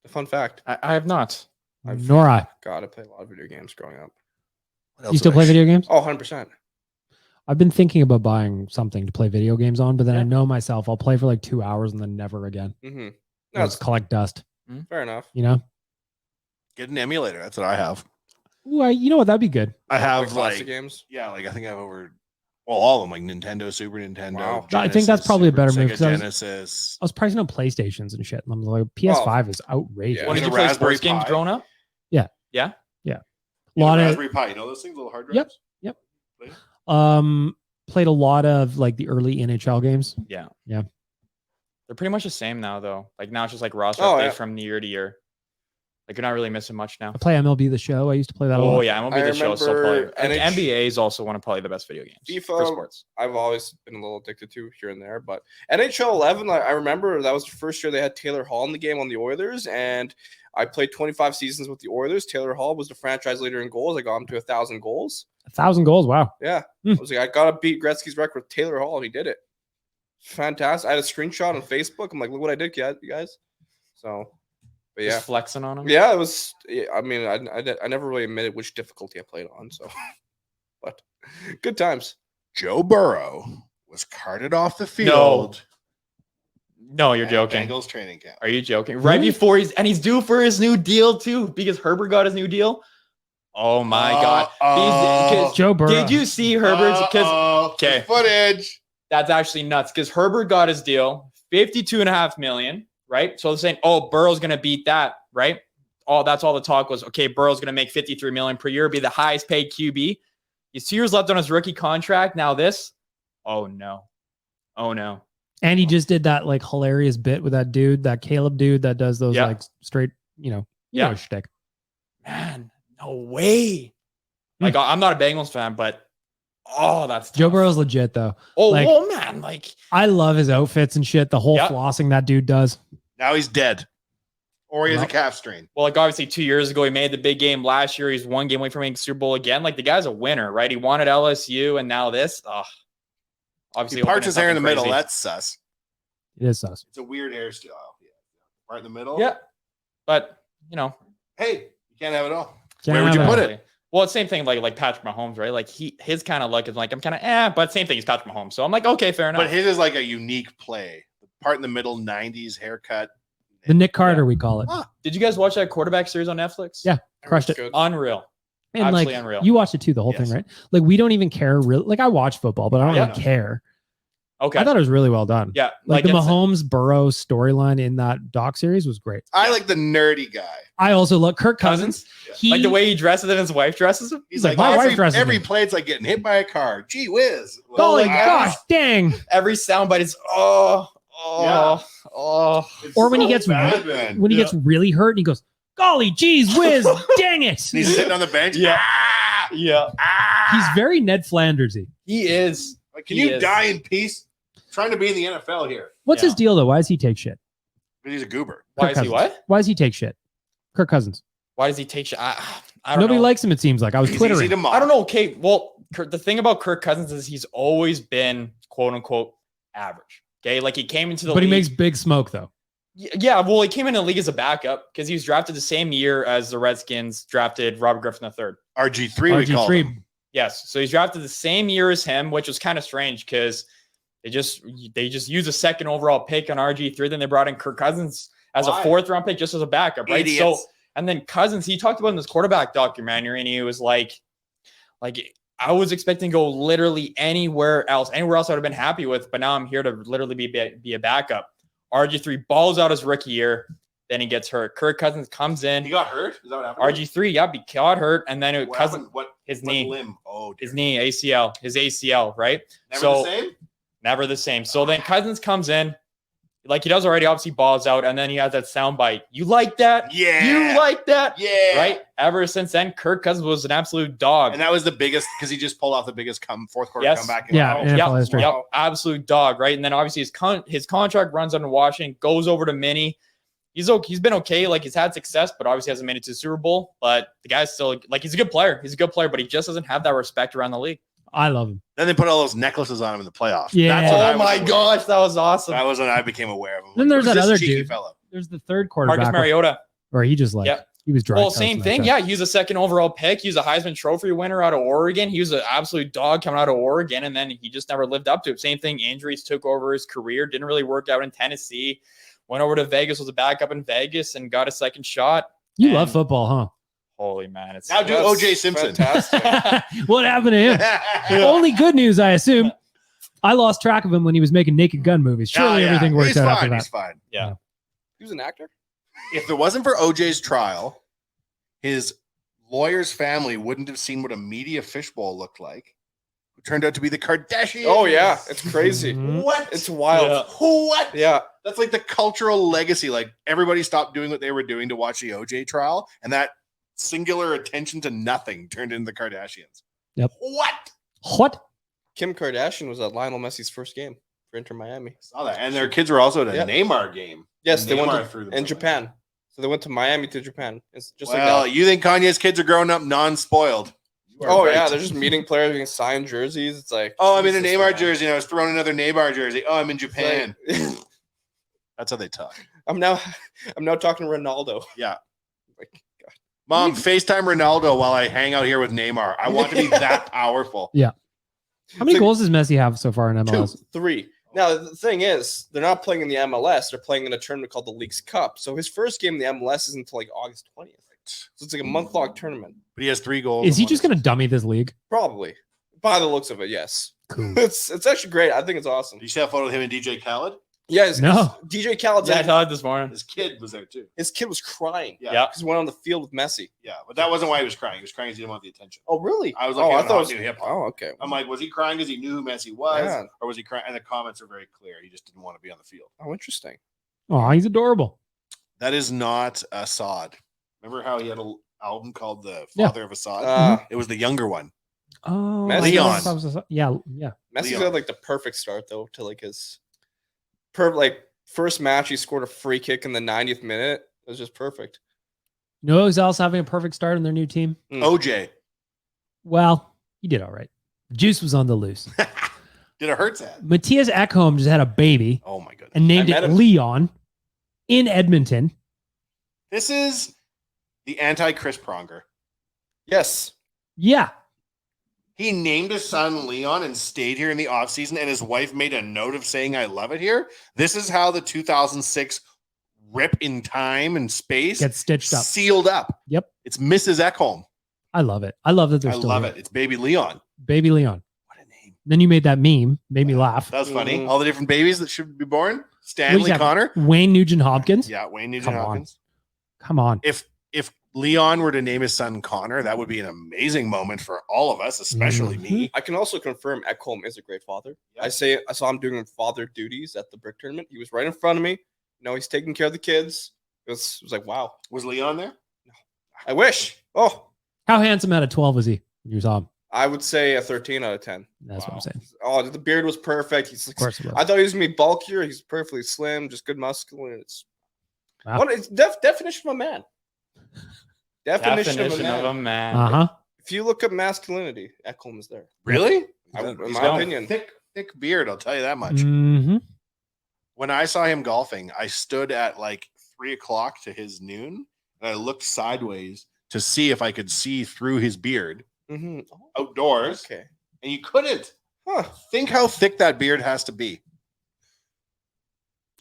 B: fun fact.
D: I have not.
A: Nor I.
B: God, I played a lot of video games growing up.
C: What else
A: You still
C: did I
A: play video games?
B: Oh, 100%.
A: I've been thinking about buying something to play video games on, but then I
D: Yeah.
A: know myself. I'll play for like 2 hours and then never again.
B: Mm-hmm.
A: I'll just collect dust.
B: Fair enough.
A: You know?
C: Get an emulator. That's what I have.
A: Ooh, you know what? That'd be good.
C: I have
B: classic
C: like
B: games.
C: yeah, like I think I have over all of them, like Nintendo, Super Nintendo.
B: Wow.
A: I think that's probably a better move,
C: Sega
A: 'cause I was-
C: Genesis.
A: I was pricing out PlayStations and shit, and I'm like, PS5 is outrageous.
B: Yeah.
D: What
C: Like
D: did you
C: a
D: play
C: Raspberry
D: sports games
C: Pi.
D: growing up?
A: A lot of
C: Raspberry Pi. You know those things, little hard drives.
A: played a lot of like the early NHL games.
D: Yeah.
A: Yeah.
D: They're pretty much the same now, though. Like now it's just like roster
B: Oh,
D: updates
B: yeah.
D: from year to year. Like you're not really missing much now.
A: I play MLB The Show. I used to play that a
D: Oh
A: lot.
D: yeah, MLB
B: I
D: The Show is still probably.
B: remember
D: And
B: NH
D: NBA is also one of probably the best video games for
B: FIFA.
D: sports.
B: I've always been a little addicted to here and there, but NHL 11, I remember that was the first year they had Taylor Hall in the game on the Oilers, and I played 25 seasons with the Oilers. Taylor Hall was the franchise leader in goals. I got him to 1,000 goals.
A: 1,000 goals. Wow.
B: Yeah,
A: Hmm.
B: I was like, I gotta beat Gretzky's record with Taylor Hall, and he did it. Fantastic. I had a screenshot on Facebook. I'm like, look what I did, you guys. So, but yeah.
D: Just flexing on them.
B: Yeah, it was. I mean, I never really admitted which difficulty I played on. So, but good times.
C: Joe Burrow was carted off the field.
D: No, you're
C: at
D: joking.
C: Bengals training camp.
D: Are you joking? Right
A: Really?
D: before he's due for his new deal too, because Herbert got his new deal. Oh my god!
C: Uh-oh.
A: Joe Burrow.
D: Did you see Herbert's? Because
C: Uh-oh.
D: okay.
C: Footage.
D: that's actually nuts. Because Herbert got his deal, $52.5 million, right? So they're saying, oh, Burrow's gonna beat that, right? That's all the talk was. Okay, Burrow's gonna make $53 million per year, be the highest paid QB. He's 2 years left on his rookie contract. Now this, oh no.
A: And he just did that like hilarious bit with that dude, that Caleb dude that does those
D: Yeah.
A: like straight, you know
D: Yeah.
A: shtick.
D: Man, no way. Like I'm not a Bengals fan, but that's
A: Joe
D: tough.
A: Burrow's legit though.
D: Oh,
A: like-
D: well, man, like
A: I love his outfits and shit. The whole
D: Yep.
A: flossing that dude does.
C: Now he's dead. Or he has a
A: Well-
C: calf strain.
D: well, like obviously 2 years ago he made the big game. Last year he's 1 game away from making Super Bowl again. Like the guy's a winner, right? He wanted LSU, and now this. Obviously
C: He parts
D: hoping
C: his
D: it's
C: hair in the
D: nothing
C: middle.
D: crazy.
C: That's sus.
A: It is sus.
C: It's a weird hairstyle. Yeah. Right in the middle.
D: Yeah, but you know,
C: Hey, you can't have it all.
A: Can't
C: Where would you
A: have
C: put
A: that.
C: it?
D: Well, it's same thing like Patrick Mahomes, right? Like his kind of luck is like I'm kind of but same thing as Patrick Mahomes. So I'm like, okay, fair enough.
C: But his is like a unique play. The part in the middle, 90s haircut.
A: The Nick Carter, we call it.
D: Did you guys watch that quarterback series on Netflix?
A: Yeah. Crushed
B: It's
A: it.
B: good.
D: Unreal.
A: And
D: Absolutely
A: like
D: unreal.
A: you watched it too, the whole
C: Yes.
A: thing, right? Like we don't even care really. Like I watch football, but I don't
D: Yeah.
A: really care.
D: Okay.
A: I thought it was really well done.
D: yeah.
A: Like the
D: it's-
A: Mahomes Burrow storyline in that doc series was great.
C: I like the nerdy guy.
A: I also look Kirk Cousins. He
D: like the way he dresses and his wife dresses him.
C: He's
A: like,
C: like,
A: my wife
C: every,
A: dresses
C: every
A: me.
C: play, it's like getting hit by a car. Gee whiz.
A: holy
C: Like,
A: gosh, dang!
D: Every soundbite is
C: Yeah.
A: Or when he gets
C: bad, man.
A: when he gets really hurt and he goes, "Golly, geez, whiz, dang it!"
C: He's sitting on the bench.
D: Yeah.
C: Ah!
D: Yeah.
C: Ah!
A: He's very Ned Flandersy.
D: He is.
C: Like, can
D: he
C: you
D: is.
C: die in peace? Trying to be in the NFL here.
A: What's
D: Yeah.
A: his deal though? Why does he take shit?
C: But he's a goober.
D: Why
A: Kirk
D: is he
A: Cousins.
D: what?
A: Why does he take shit? Kirk Cousins.
D: Why does he take shit? I don't
A: Nobody
D: know.
A: likes him. It seems like I was
C: He's easy
A: twittering.
C: to mock.
D: I don't know. Okay. Well, the thing about Kirk Cousins is he's always been quote unquote average. Okay. Like he came into the
A: But he
D: league.
A: makes big smoke though.
D: Yeah, well, he came in the league as a backup because he was drafted the same year as the Redskins drafted Robert Griffin III.
C: RG3, we call him.
D: Yes, so he's drafted the same year as him, which was kind of strange because they just used a second overall pick on RG3. Then they brought in Kirk Cousins as a 4th round pick just as a backup, right?
C: Idiots.
D: So and then Cousins, he talked about in this quarterback documentary, and he was like I was expecting to go literally anywhere else. Anywhere else I would have been happy with, but now I'm here to literally be a backup. RG3 balls out his rookie year, then he gets hurt. Kirk Cousins comes in.
C: He got hurt? Is that what happened?
D: RG3, he got hurt, and then Cousins,
C: his
D: knee,
C: limb. Oh, dear.
D: his knee, ACL, his ACL, right?
C: Never the same?
D: Never the same. So then Cousins comes in, like he does already, obviously balls out, and then he has that soundbite. You like that?
C: Yeah.
D: You like that?
C: Yeah.
D: Right? Ever since then, Kirk Cousins was an absolute dog.
C: And that was the biggest, because he just pulled off the biggest fourth quarter comeback.
D: Yep, absolute dog, right? And then obviously his contract runs out in Washington, goes over to Minnie. He's been okay. Like, he's had success, but obviously hasn't made it to the Super Bowl. But the guy's still, like, he's a good player. He's a good player, but he just doesn't have that respect around the league.
A: I love him.
C: Then they put all those necklaces on him in the playoffs.
A: Yeah.
D: Oh my gosh, that was awesome.
C: That was when I became aware of him.
A: Then there's that other
C: cheeky
A: dude.
C: Fella?
A: There's the third quarterback.
D: Marcus Mariota.
A: Where he just he was dry.
D: Well, same thing. Yeah, he was a second overall pick. He was a Heisman Trophy winner out of Oregon. He was an absolute dog coming out of Oregon, and then he just never lived up to it. Same thing. Injuries took over his career. Didn't really work out in Tennessee. Went over to Vegas, was a backup in Vegas, and got a second shot.
A: You love football, huh?
D: Holy man.
C: Now do O.J. Simpson.
B: Fantastic.
A: What happened to him? Only good news, I assume. I lost track of him when he was making Naked Gun movies. Surely everything worked out after that.
C: He's fine.
D: Yeah.
B: He was an actor.
C: If it wasn't for O.J.'s trial, his lawyer's family wouldn't have seen what a media fishbowl looked like. It turned out to be the Kardashians.
B: Oh, yeah. It's crazy.
C: What?
B: It's wild.
D: Yeah.
C: What?
B: Yeah.
C: That's like the cultural legacy. Like, everybody stopped doing what they were doing to watch the O.J. trial, and that singular attention to nothing turned into the Kardashians.
A: Yep.
C: What?
B: Kim Kardashian was at Lionel Messi's first game for Inter Miami.
C: I saw that. And their kids were also at a Neymar game.
B: Yes, they
C: Neymar
B: went
C: threw them
B: in
C: somewhere.
B: Japan. So they went to Miami to Japan. It's just
C: Well,
B: like that.
C: you think Kanye's kids are growing up non-spoiled?
B: Oh, yeah. They're just meeting players getting signed jerseys. It's like,
C: Oh, I'm in a
B: Jesus,
C: Neymar
B: man.
C: jersey and I was throwing another Neymar jersey. Oh, I'm in
B: It's
C: Japan.
B: like-
C: That's how they talk.
B: I'm now talking to Ronaldo.
C: Yeah.
B: Like, God.
C: Mom, FaceTime Ronaldo while I hang out here with Neymar. I want to be that powerful.
A: How many goals does Messi have so far in MLS?
B: 3. Now, the thing is, they're not playing in the MLS. They're playing in a tournament called the Leagues Cup. So his first game in the MLS isn't until like August 20th. So it's like a month-long tournament.
C: But he has 3 goals.
A: Is he just going to dummy this league?
B: Probably. By the looks of it, yes.
A: Cool.
B: It's actually great. I think it's awesome.
C: Did you see that photo of him and DJ Khaled?
B: Yeah,
A: No.
B: DJ Khaled's
D: Yeah, I saw it this morning.
C: His kid was there too.
B: his kid was crying.
C: Yeah.
D: Yeah.
B: Because he went on the field with Messi.
C: Yeah, but that wasn't why he was crying. He was crying because he didn't want the attention.
B: Oh, really?
C: I was looking
B: I
C: at
B: thought it was
C: new hip hop.
B: Oh, okay.
C: I'm like, was he crying because he knew who Messi was?
B: Yeah.
C: Or was he crying? And the comments are very clear. He just didn't want to be on the field.
B: Oh, interesting.
A: Oh, he's adorable.
C: That is not Assad. Remember how he had an album called The
A: Yeah.
C: Father of Assad? It was the younger one.
A: Oh,
B: Messi-
C: Leon.
A: Yeah.
B: Messi's
C: Leon.
B: had like the perfect start though to like his first match. He scored a free kick in the 90th minute. It was just perfect.
A: You know who's else having a perfect start on their new team?
C: OJ.
A: Well, he did all right. Juice was on the loose.
C: Did it hurt sad?
A: Matthias Ekholm just had a baby
C: Oh my goodness.
A: and named
B: I
A: it
B: met him.
A: Leon in Edmonton.
C: This is the anti-Chris Pronger.
B: Yes.
A: Yeah.
C: He named his son Leon and stayed here in the offseason, and his wife made a note of saying, I love it here. This is how the 2006 rip in time and space
A: Gets stitched up.
C: sealed up.
A: Yep.
C: It's Mrs. Ekholm.
A: I love it. I love that they're
C: I
A: still
C: love
A: here.
C: it. It's baby Leon.
A: Baby Leon.
C: What a name.
A: Then you made that meme. Made me laugh.
C: That was funny.
B: Mhm.
C: All the different babies that should be born.
A: What do
C: Stanley
A: you have?
C: Connor.
A: Wayne Nugent Hopkins.
C: Yeah, Wayne Nugent
A: Come on.
C: Hopkins.
A: Come on.
C: If Leon were to name his son Connor, that would be an amazing moment for all of us, especially me.
B: I can also confirm Ekholm is a great father.
C: Yeah.
B: I saw him doing father duties at the brick tournament. He was right in front of me. He's taking care of the kids. It was like, wow.
C: Was Leon there?
B: I wish. Oh,
A: How handsome out of 12 was he when you saw him?
B: I would say a 13 out of 10.
A: That's what I'm saying.
B: Oh, the beard was perfect.
A: Of course it was.
B: I thought he was gonna be bulkier. He's perfectly slim, just good muscle. And it's
A: Wow.
B: what it's definition of a man. Definition of a man.
A: Uh-huh.
B: If you look up masculinity, Ekholm is there.
C: Really?
B: In
C: He's
B: my
C: got a
B: opinion.
C: thick beard, I'll tell you that much.
A: Mm-hmm.
C: When I saw him golfing, I stood at like 3:00 to his noon, and I looked sideways to see if I could see through his beard outdoors,
B: Okay.
C: and you couldn't. Huh. Think how thick that beard has to be.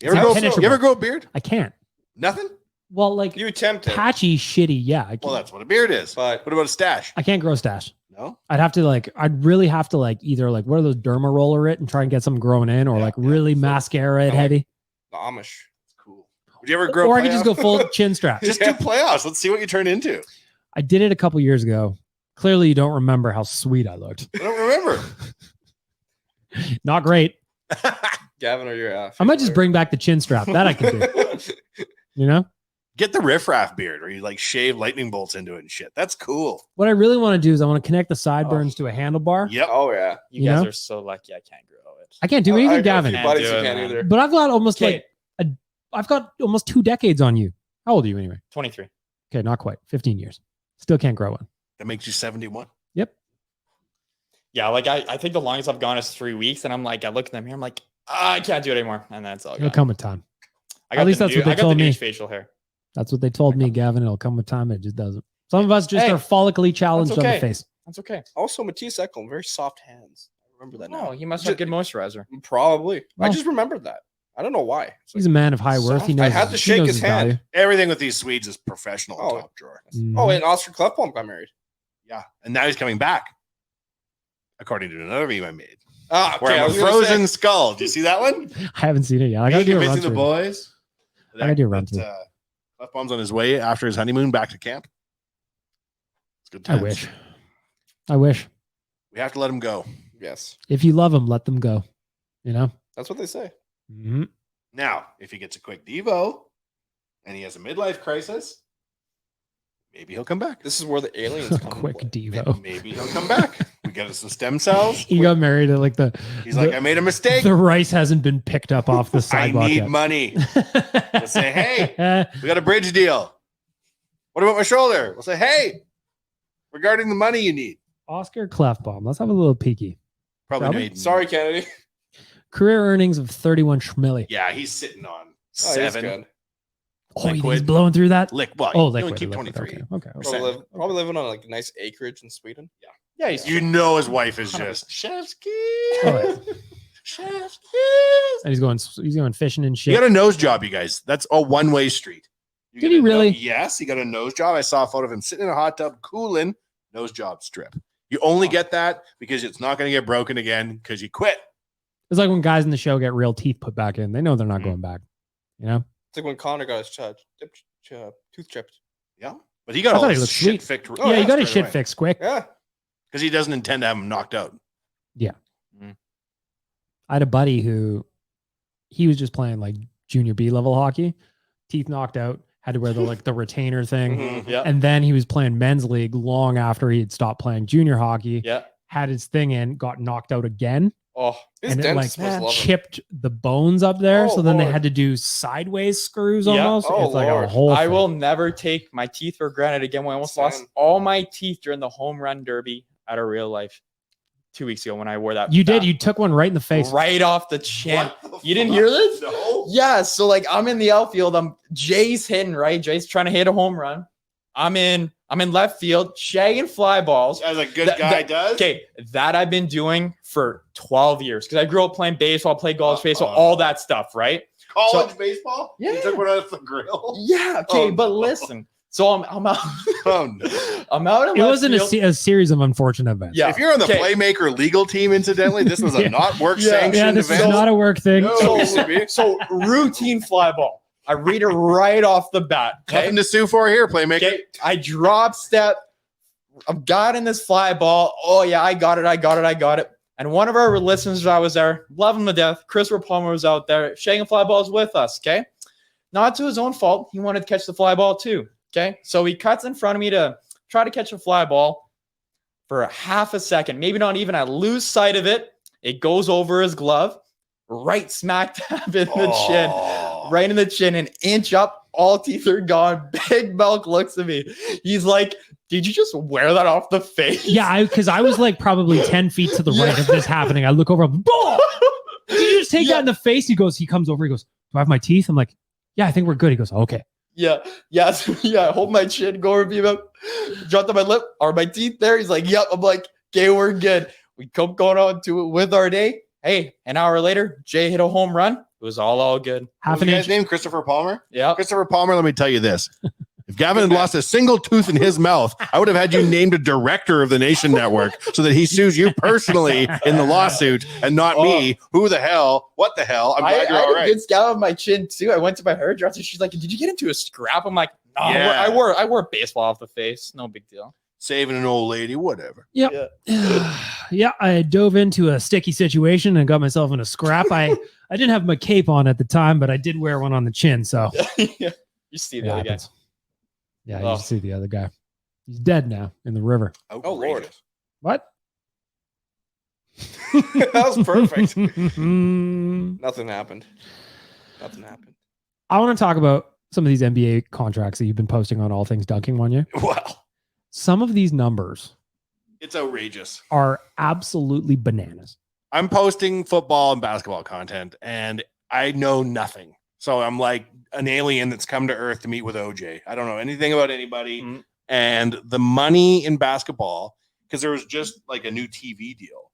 C: You ever grow a beard?
A: I can't.
C: Nothing?
A: Well, like
B: You attempt it,
A: patchy, shitty. Yeah. I can't.
C: Well, that's what a beard is.
B: but
C: What about a stash?
A: I can't grow a stash.
C: No?
A: I'd really have to like either like what are those derma roller it and try and get something growing in, or
C: Yeah,
A: like really
C: so-
A: mascara it
B: like-
A: heavy.
B: the Amish.
C: It's cool. Would you ever grow
A: Or I could just go full chin strap.
C: Just do playoffs. Let's see what you turn into.
A: I did it a couple years ago. Clearly, you don't remember how sweet I looked.
C: I don't remember.
A: Not great.
B: Gavin, or your
A: I might just bring back the chin strap. That I can do. You know?
C: Get the riffraff beard where you like shave lightning bolts into it and shit. That's cool.
A: What I really want to do is I want to connect the sideburns to a handlebar.
C: Yep.
B: Oh yeah.
D: You
A: You
D: guys
A: know?
D: are so lucky I can't grow it.
A: I can't do anything, Gavin.
B: I got a few buddies
D: Can't
B: who
D: do it,
B: can't
D: man.
B: either.
A: But I've got almost
D: Okay.
A: I've got almost 2 decades on you. How old are you anyway?
D: 23.
A: Okay, not quite. 15 years. Still can't grow one.
C: That makes you 71.
D: Yeah, like I think the longest I've gone is 3 weeks, and I'm like, I look at them here, I'm like, I can't do it anymore, and that's all.
A: It'll come with time.
D: I got
A: At least
D: the
A: that's
D: new-
A: what they
D: I got
A: told
D: the
A: me.
D: new facial hair.
A: That's what they told me, Gavin. It'll come with time. It just doesn't. Some of us just
D: Hey,
A: are follically challenged on the
D: okay.
A: face.
D: That's okay.
B: Also, Matisse Ekholm, very soft hands. I remember that now.
D: Oh, he must have good moisturizer.
B: Probably.
A: Well-
B: I just remembered that. I don't know why. It's
A: He's a man of high worth. He
B: soft.
A: knows.
B: I had to
A: he
B: shake
A: knows
B: his hand.
A: value.
C: Everything with these Swedes is professional and
B: Oh.
C: top drawer.
A: Mhm.
B: Oh, and Oscar Klefbom got married.
C: Yeah. And now he's coming back. According to another meme I made.
B: Ah,
C: Where
B: okay, I
C: I'm a
B: was gonna say-
C: frozen skull. Do you see that one?
A: I haven't seen it yet. I gotta
C: Me
A: do a run
C: convincing the
A: through.
C: boys.
A: I gotta do a run through.
C: Klefbom's on his way after his honeymoon back to camp. It's good
A: I
C: times.
A: wish. I wish.
C: We have to let him go.
B: Yes,
A: If you love them, let them go. You know.
B: that's what they say.
A: Mhm.
C: Now, if he gets a quick Devo and he has a midlife crisis, maybe he'll come back.
B: This is where the aliens come.
A: Quick
B: into play.
A: Devo.
C: Maybe he'll come back. We get us some stem cells.
A: He got married at like the.
C: He's like, I made a mistake.
A: The rice hasn't been picked up off the
C: I
A: sidewalk
C: need
A: yet.
C: money. We'll say, hey, we got a bridge deal. What about my shoulder? We'll say, hey, regarding the money you need.
A: Oscar Klefbom. Let's have a little peeky.
C: Probably
A: Shall
C: no,
A: we?
C: he-
B: Sorry, Kennedy.
A: Career earnings of 31 schmilly.
C: Yeah, he's sitting on
B: Oh, he's
C: 7.
B: good.
A: Oh, you think he's
C: Liquid.
A: blowing through that?
C: Well,
A: Oh,
C: you only
A: liquid.
C: keep
A: liquid.
C: 23.
A: Okay. Okay.
B: Probably living on like a nice acreage in Sweden.
D: Yeah, he's
C: You know his wife is
D: 100%.
C: just Chefsky.
A: Oh, yeah.
C: Chefsky.
A: And he's going fishing and
C: He
A: shit.
C: got a nose job, you guys. That's a one-way street. You
A: Did
C: get
A: he
C: a
A: really?
C: Yes, he got a nose job. I saw a photo of him sitting in a hot tub cooling. Nose job strip. You only get that because it's not going to get broken again because you quit.
A: It's like when guys in the show get real teeth put back in. They know they're not
C: Mhm.
A: going back. You know?
B: It's like when Connor got his tooth chipped.
C: Yeah, but he got
A: I
C: all
A: thought he
C: his
A: looked
C: shit
A: sweet.
C: fixed.
B: Oh,
A: yeah, you
B: yeah,
A: got his shit fixed quick.
B: Yeah.
C: because he doesn't intend to have him knocked out.
A: I had a buddy who he was just playing like junior B level hockey, teeth knocked out, had to wear the retainer thing.
B: Mhm.
D: yeah.
A: And then he was playing men's league long after he had stopped playing junior hockey,
D: Yeah.
A: had his thing in, got knocked out again,
B: Oh, his
A: and it
B: dentist
A: like
B: must love him.
A: chipped the bones up there.
B: Oh,
A: so then they
B: Lord.
A: had to do sideways screws
D: Yeah.
A: almost.
B: Oh,
A: It's like
B: Lord.
A: a whole
D: I
A: thing.
D: will never take my teeth for granted again. When I almost lost
B: Same.
D: all my teeth during the home run derby at a real life 2 weeks ago when I wore that.
A: You did.
D: that
A: You took one right in the face.
D: right off the chin.
C: What the
D: You didn't
C: fuck?
D: hear this?
C: No.
D: Yeah. So like I'm in the outfield. Jay's hitting, right? Jay's trying to hit a home run. I'm in left field, shagging fly balls.
C: As a good
D: That-
C: guy does.
D: Okay, that I've been doing for 12 years because I grew up playing baseball, played college baseball, all that stuff, right?
C: College baseball?
D: Yeah.
C: You took one off the grill?
D: Yeah. Okay,
C: Oh,
D: but
C: no.
D: listen. So I'm out.
C: Oh, no.
D: I'm out. In
A: It
D: left
A: wasn't
D: field.
A: a series of unfortunate events.
D: Yeah.
C: If you're on the
D: Okay.
C: Playmaker legal team, incidentally, this was a
A: Yeah.
C: not work
D: Yeah.
C: sanctioned
A: Yeah, this is
C: event.
A: not a work thing.
C: No.
D: So routine fly ball. I read it right off the bat. Okay.
C: Nothing to sue for here, Playmaker.
D: Okay. I drop step. I've got in this fly ball. Oh yeah, I got it. And one of our listeners that was there, love him to death. Christopher Palmer was out there shaking fly balls with us. Okay. Not to his own fault. He wanted to catch the fly ball too. Okay. So he cuts in front of me to try to catch a fly ball for a half a second. Maybe not even. I lose sight of it. It goes over his glove, right smack dab in the chin.
C: Oh.
D: Right in the chin, an inch up, all teeth are gone. Big Milk looks at me. He's like, did you just wear that off the face?
A: Yeah, because I was like probably 10 feet to the right of this happening. I look over, boom! Did you just take that in the face. He comes over. He goes, "Do I have my teeth?" I'm like, "Yeah, I think we're good." He goes, "Okay."
D: Yeah. Hold my chin, go over beam up, dropped on my lip. Are my teeth there? He's like, "Yep." I'm like, "Okay, we're good." We kept going on to it with our day. Hey, an hour later, Jay hit a home run. It was all good.
C: Half an inch. Name Christopher Palmer.
D: Yeah.
C: Christopher Palmer. Let me tell you this. If Gavin had lost a single tooth in his mouth, I would have had you named a director of the Nation Network so that he sues you personally in the lawsuit and not me. Who the hell? What the hell? I'm glad you're all right.
D: I had a good scalp on my chin too. I went to my hairdresser. She's like, "Did you get into a scrap?" I'm like, "No,
C: Yeah.
D: I wore baseball off the face. No big deal."
C: Saving an old lady, whatever.
A: Yep. Yeah, I dove into a sticky situation and got myself in a scrap. I didn't have my cape on at the time, but I did wear one on the chin. So
D: You see the other guy.
A: Yeah, you see the other guy. He's dead now in the river.
B: Oh Lord.
A: What?
B: That was perfect. Nothing happened.
A: I want to talk about some of these NBA contracts that you've been posting on All Things Dunking one year.
C: Well,
A: Some of these numbers
C: it's outrageous.
A: are absolutely bananas.
C: I'm posting football and basketball content, and I know nothing. So I'm like an alien that's come to Earth to meet with OJ. I don't know anything about anybody.
D: Mm-hmm.
C: And the money in basketball, because there was just like a new TV deal.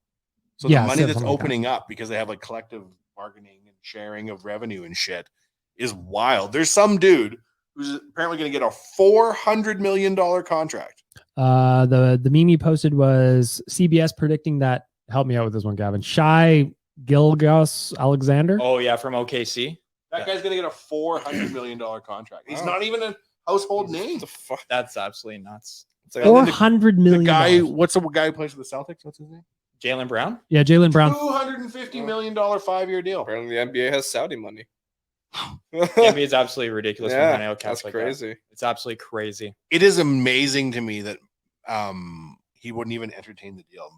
C: So
A: Yeah,
C: the money that's
A: something like
C: opening up because they have like collective bargaining and sharing of revenue and shit is wild. There's some dude who's apparently going to get a $400 million contract.
A: The meme you posted was CBS predicting that. Help me out with this one, Gavin. Shai Gilgeous-Alexander.
D: Oh yeah, from OKC.
C: That guy's going to get a $400 million contract. He's not even a household name.
B: The fuck?
D: That's absolutely nuts.
B: It's like,
A: $400 million.
C: The guy, what's the guy who plays for the Celtics? What's his name?
D: Jaylen Brown.
A: Yeah, Jaylen Brown.
C: $250 million 5-year deal.
B: apparently the NBA has Saudi money.
D: The NBA is absolutely ridiculous.
B: Yeah,
D: With NIL caps
B: that's
D: like
B: crazy.
D: That. It's absolutely crazy.
C: It is amazing to me that he wouldn't even entertain the deal.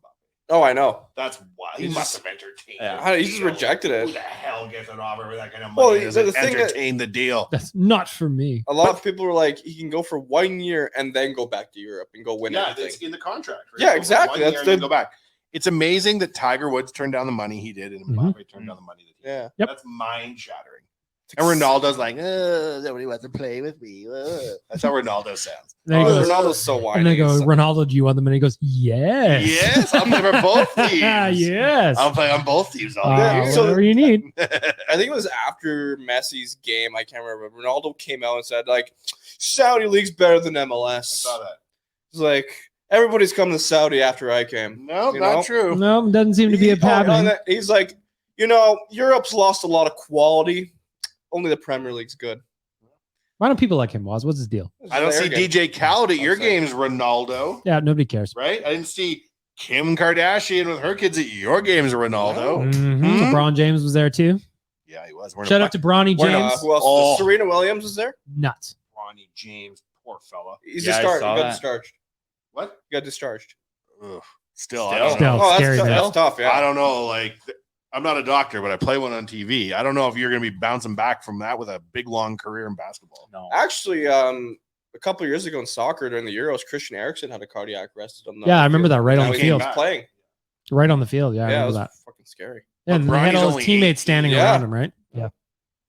B: Oh, I know.
C: That's wild. He
B: He
C: must
B: just-
C: have entertained
D: Yeah.
C: the
B: He just
C: deal.
B: rejected it.
C: Who the hell gets an offer for that kind of
B: Well,
C: money?
B: the
C: Doesn't
B: thing that-
C: entertain the deal.
A: That's not for me.
B: A lot of people were like, he can go for 1 year and then go back to Europe and go win
C: Yeah,
B: everything.
C: it's in the contract. Right?
B: Yeah,
C: So
B: exactly.
C: 1 year
B: That's
C: and then
B: the-
C: go back. It's amazing that Tiger Woods turned down the money he did, and Mbappe turned down the money that he did.
B: Yeah.
A: Yep.
C: That's mind shattering. And Ronaldo's like, nobody wants to play with me. That's how Ronaldo sounds.
A: Then he
B: Oh,
A: goes,
B: Ronaldo's so
A: and
B: whiny.
A: they go,
B: He's so-
A: Ronaldo, do you want them? And he goes, yes.
C: Yes, I'll play for both teams.
A: Yes.
C: I'll play on both teams all day.
B: So-
A: Whatever you need.
B: I think it was after Messi's game. I can't remember. Ronaldo came out and said, like, Saudi League's better than MLS.
C: I saw that.
B: It's like, everybody's coming to Saudi after I came.
C: No,
B: You
C: not
B: know?
C: true.
A: No, doesn't seem to be a happening.
B: He's like, Europe's lost a lot of quality. Only the Premier League's good.
A: Why don't people like him, Waz? What's his deal?
C: I don't see DJ Khaled at your
B: I'm saying.
C: games, Ronaldo.
A: Yeah, nobody cares.
C: Right? I didn't see Kim Kardashian with her kids at your games, Ronaldo.
A: Mhm.
C: Hmm?
A: LeBron James was there too.
C: Yeah, he was.
A: Shout out to Bronny
C: We're
A: James.
B: Who else?
C: Oh.
B: Serena Williams is there?
A: Nuts.
C: Ronnie James, poor fella.
B: He's
D: Yeah, I
B: discharged.
D: saw
B: He got
D: that.
B: discharged.
C: What?
B: He got discharged.
C: Ugh. Still, I
D: Still.
C: don't
A: Still.
C: know.
B: Oh, that's
A: scary,
B: tough.
A: man.
B: That's tough. Yeah.
C: I don't know. Like, I'm not a doctor, but I play one on TV. I don't know if you're going to be bouncing back from that with a big, long career in basketball.
D: No.
B: Actually, a couple of years ago in soccer during the Euros, Christian Eriksen had a cardiac arrest. On the
A: Yeah, I remember
B: field.
A: that right on
B: Now
A: the
B: he
A: field.
B: was playing.
A: Right on the field. Yeah, I
B: Yeah, it
A: remember
B: was
A: that.
B: fucking scary.
A: Yeah, and
C: But
A: they had
C: Bronny's
A: all his
C: only
A: teammates standing
B: 18.
A: around
B: Yeah.
A: him, right? Yeah.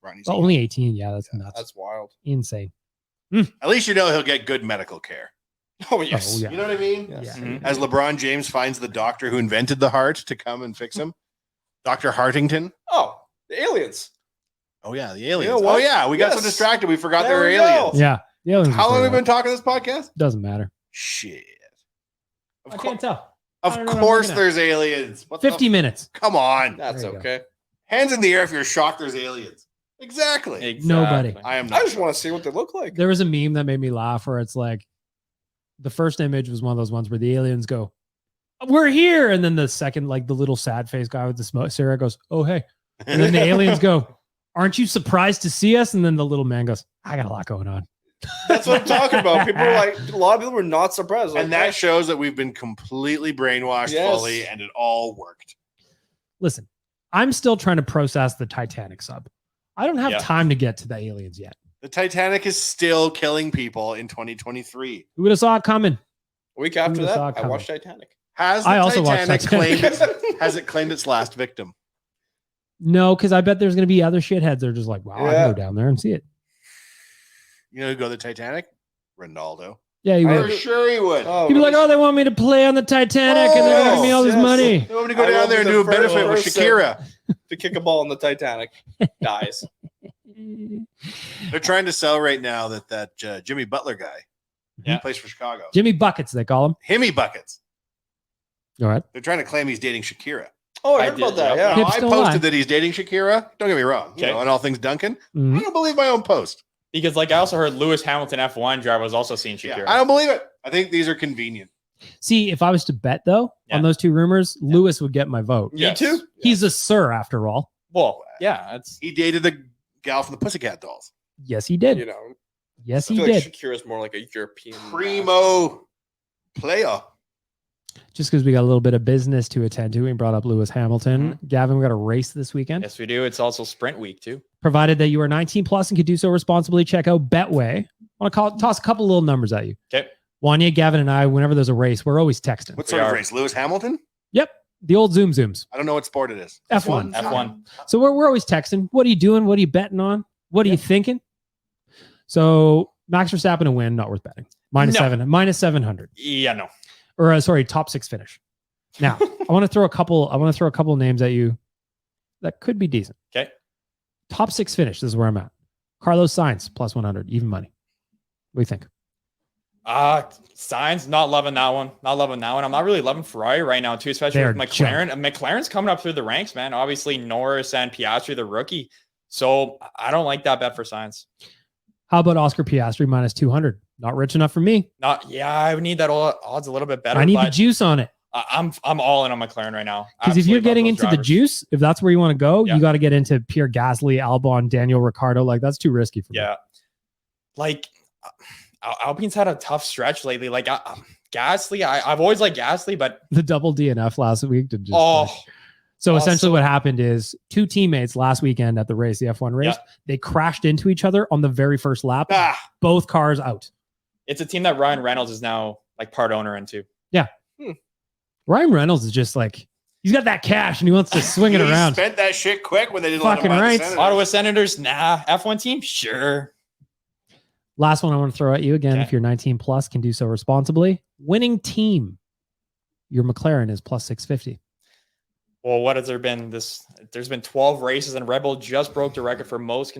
C: Ronnie's
A: Well, only 18. Yeah, that's nuts.
B: That's wild.
A: Insane.
C: At least you know he'll get good medical care.
B: Oh yes.
A: Oh, yeah.
C: You know what I mean?
B: Yes.
A: Yeah.
D: Mhm.
C: As LeBron James finds the doctor who invented the heart to come and fix him, Dr. Hartington.
B: Oh, the aliens.
C: Oh, yeah, the aliens.
B: You know what?
C: Oh, yeah, we got so
B: Yes.
C: distracted we forgot
B: There
C: they were
B: we go.
C: aliens.
A: Yeah. The aliens
C: How
A: were
C: long have we
A: pretty
C: been talking this podcast?
A: wild. Doesn't matter.
C: Shit.
A: I can't tell. I
C: Of
A: don't know what I'm
C: course
A: looking at.
C: there's aliens. What the
A: 50 minutes.
C: Come on.
B: That's
A: There you go.
B: okay.
C: Hands in the air if you're shocked there's aliens. Exactly.
D: Exactly.
A: Nobody.
C: I am not.
B: I just want to see what they look like.
A: There was a meme that made me laugh where it's like the first image was one of those ones where the aliens go, "We're here," and then the second, like the little sad face guy with the smoke cigarette goes, "Oh hey," and then the aliens go, "Aren't you surprised to see us?" And then the little man goes, "I got a lot going on."
B: That's what I'm talking about. People were like, a lot of people were not surprised. Like,
C: And that shows that we've been completely brainwashed
B: Yes.
C: fully and it all worked.
A: Listen, I'm still trying to process the Titanic sub. I don't have
D: Yeah.
A: time to get to the aliens yet.
C: The Titanic is still killing people in 2023.
A: Who would have saw it coming?
B: a week after
A: Who would've saw it
B: that, I
A: coming?
B: watched Titanic.
C: Has the
A: I also watched
C: Titanic
A: Titanic.
C: claimed has it claimed its last victim?
A: No, because I bet there's going to be other shitheads that are just like, wow, I
B: Yeah.
A: can go down there and see it.
C: You know who go to the Titanic? Ronaldo.
A: Yeah, you
C: For
A: would.
C: sure he would.
B: Oh,
A: He'd be like, oh, they want me to play on the Titanic and they're going to give me all this
B: yes.
A: money.
C: They want me to go
B: I
C: down
B: will
C: there and
B: be
C: do a
B: the
C: benefit with
B: first
C: Shakira.
B: to kick a ball in the Titanic dies.
C: They're trying to sell right now that Jimmy Butler guy
D: Yeah.
C: plays for Chicago.
A: Jimmy Buckets, they call him.
C: Himmy Buckets.
A: All right.
C: They're trying to claim he's dating Shakira.
B: Oh, I
D: I
B: heard about
D: did,
B: that.
D: yeah.
B: Yeah.
C: Now,
A: Hips
C: I
A: don't
C: posted
A: lie.
C: that he's dating Shakira. Don't get me wrong. You
D: Okay.
C: know, and all things Duncan.
A: Mhm.
C: I don't believe my own post.
D: Because like I also heard Lewis Hamilton F1 driver was also seeing Shakira.
C: Yeah, I don't believe it. I think these are convenient.
A: See, if I was to bet, though,
D: Yeah.
A: on those two rumors, Lewis would get my vote.
D: Me
B: Yes.
D: too.
A: He's a sir, after all.
D: Well, yeah, that's
C: He dated the gal from the Pussycat Dolls.
A: Yes, he did.
B: You know,
A: Yes,
B: I
A: he
B: feel
A: did.
B: like Shakira's more like a European.
C: Primo player.
A: Just because we got a little bit of business to attend to, we brought up Lewis Hamilton. Gavin, we got a race this weekend.
D: yes, we do. It's also sprint week too.
A: Provided that you are 19 plus and can do so responsibly, check out Betway. I want to toss a couple little numbers at you.
D: Okay.
A: Wanya, Gavin, and I, whenever there's a race, we're always texting.
C: What
D: We
C: sort of
D: are.
C: race? Lewis Hamilton?
A: Yep. The old Zooms.
C: I don't know what sport it is.
A: F1.
D: F1.
A: So we're always texting. What are you doing? What are you betting on? What are you thinking? So Max Verstappen to win, not worth betting. Minus
D: No.
A: minus 700.
D: Yeah, no.
A: Or sorry, top 6 finish. Now, I want to throw a couple names at you that could be decent.
D: Okay.
A: Top 6 finish. This is where I'm at. Carlos Sainz plus 100, even money. What do you think?
D: Signs, not loving that one. Not loving that one. I'm not really loving Ferrari right now, too, especially
A: They're
D: with McLaren. And McLaren's coming up through the ranks, man. Obviously, Norris and Piastri, the rookie. So I don't like that bet for Signs.
A: How about Oscar Piastri minus 200? Not rich enough for me.
D: I would need that odds a little bit better.
A: I need the
D: but
A: juice on it.
D: I'm all in on McLaren right now.
A: Because if you're
D: Absolutely love
A: getting
D: those
A: into the
D: drivers.
A: juice, if that's where you want to go,
D: Yeah.
A: you got to get into Pierre Gasly, Albon, Daniel Ricciardo. Like that's too risky for me.
D: Yeah. Like Alpine's had a tough stretch lately. Like Gasly, I've always liked Gasly, but
A: The double DNF last week to just
D: oh,
A: So
D: Also-
A: essentially what happened is two teammates last weekend at the race, the F1 race, they crashed into each other on the very first lap.
C: Ah,
A: Both cars out.
D: it's a team that Ryan Reynolds is now like part owner into.
A: Ryan Reynolds is just like, he's got that cash and he wants to swing it
C: he
A: around.
C: spent that shit quick when they didn't let him
A: Fucking
C: buy the
A: right.
C: Senators.
D: Ottawa Senators, nah. F1 team, sure.
A: Last one I want to throw at you again.
D: Okay.
A: If you're 19 plus, can do so responsibly. Winning team. Your McLaren is plus 650.
D: Well, what has there been? There's been 12 races, and Red Bull just broke the record for most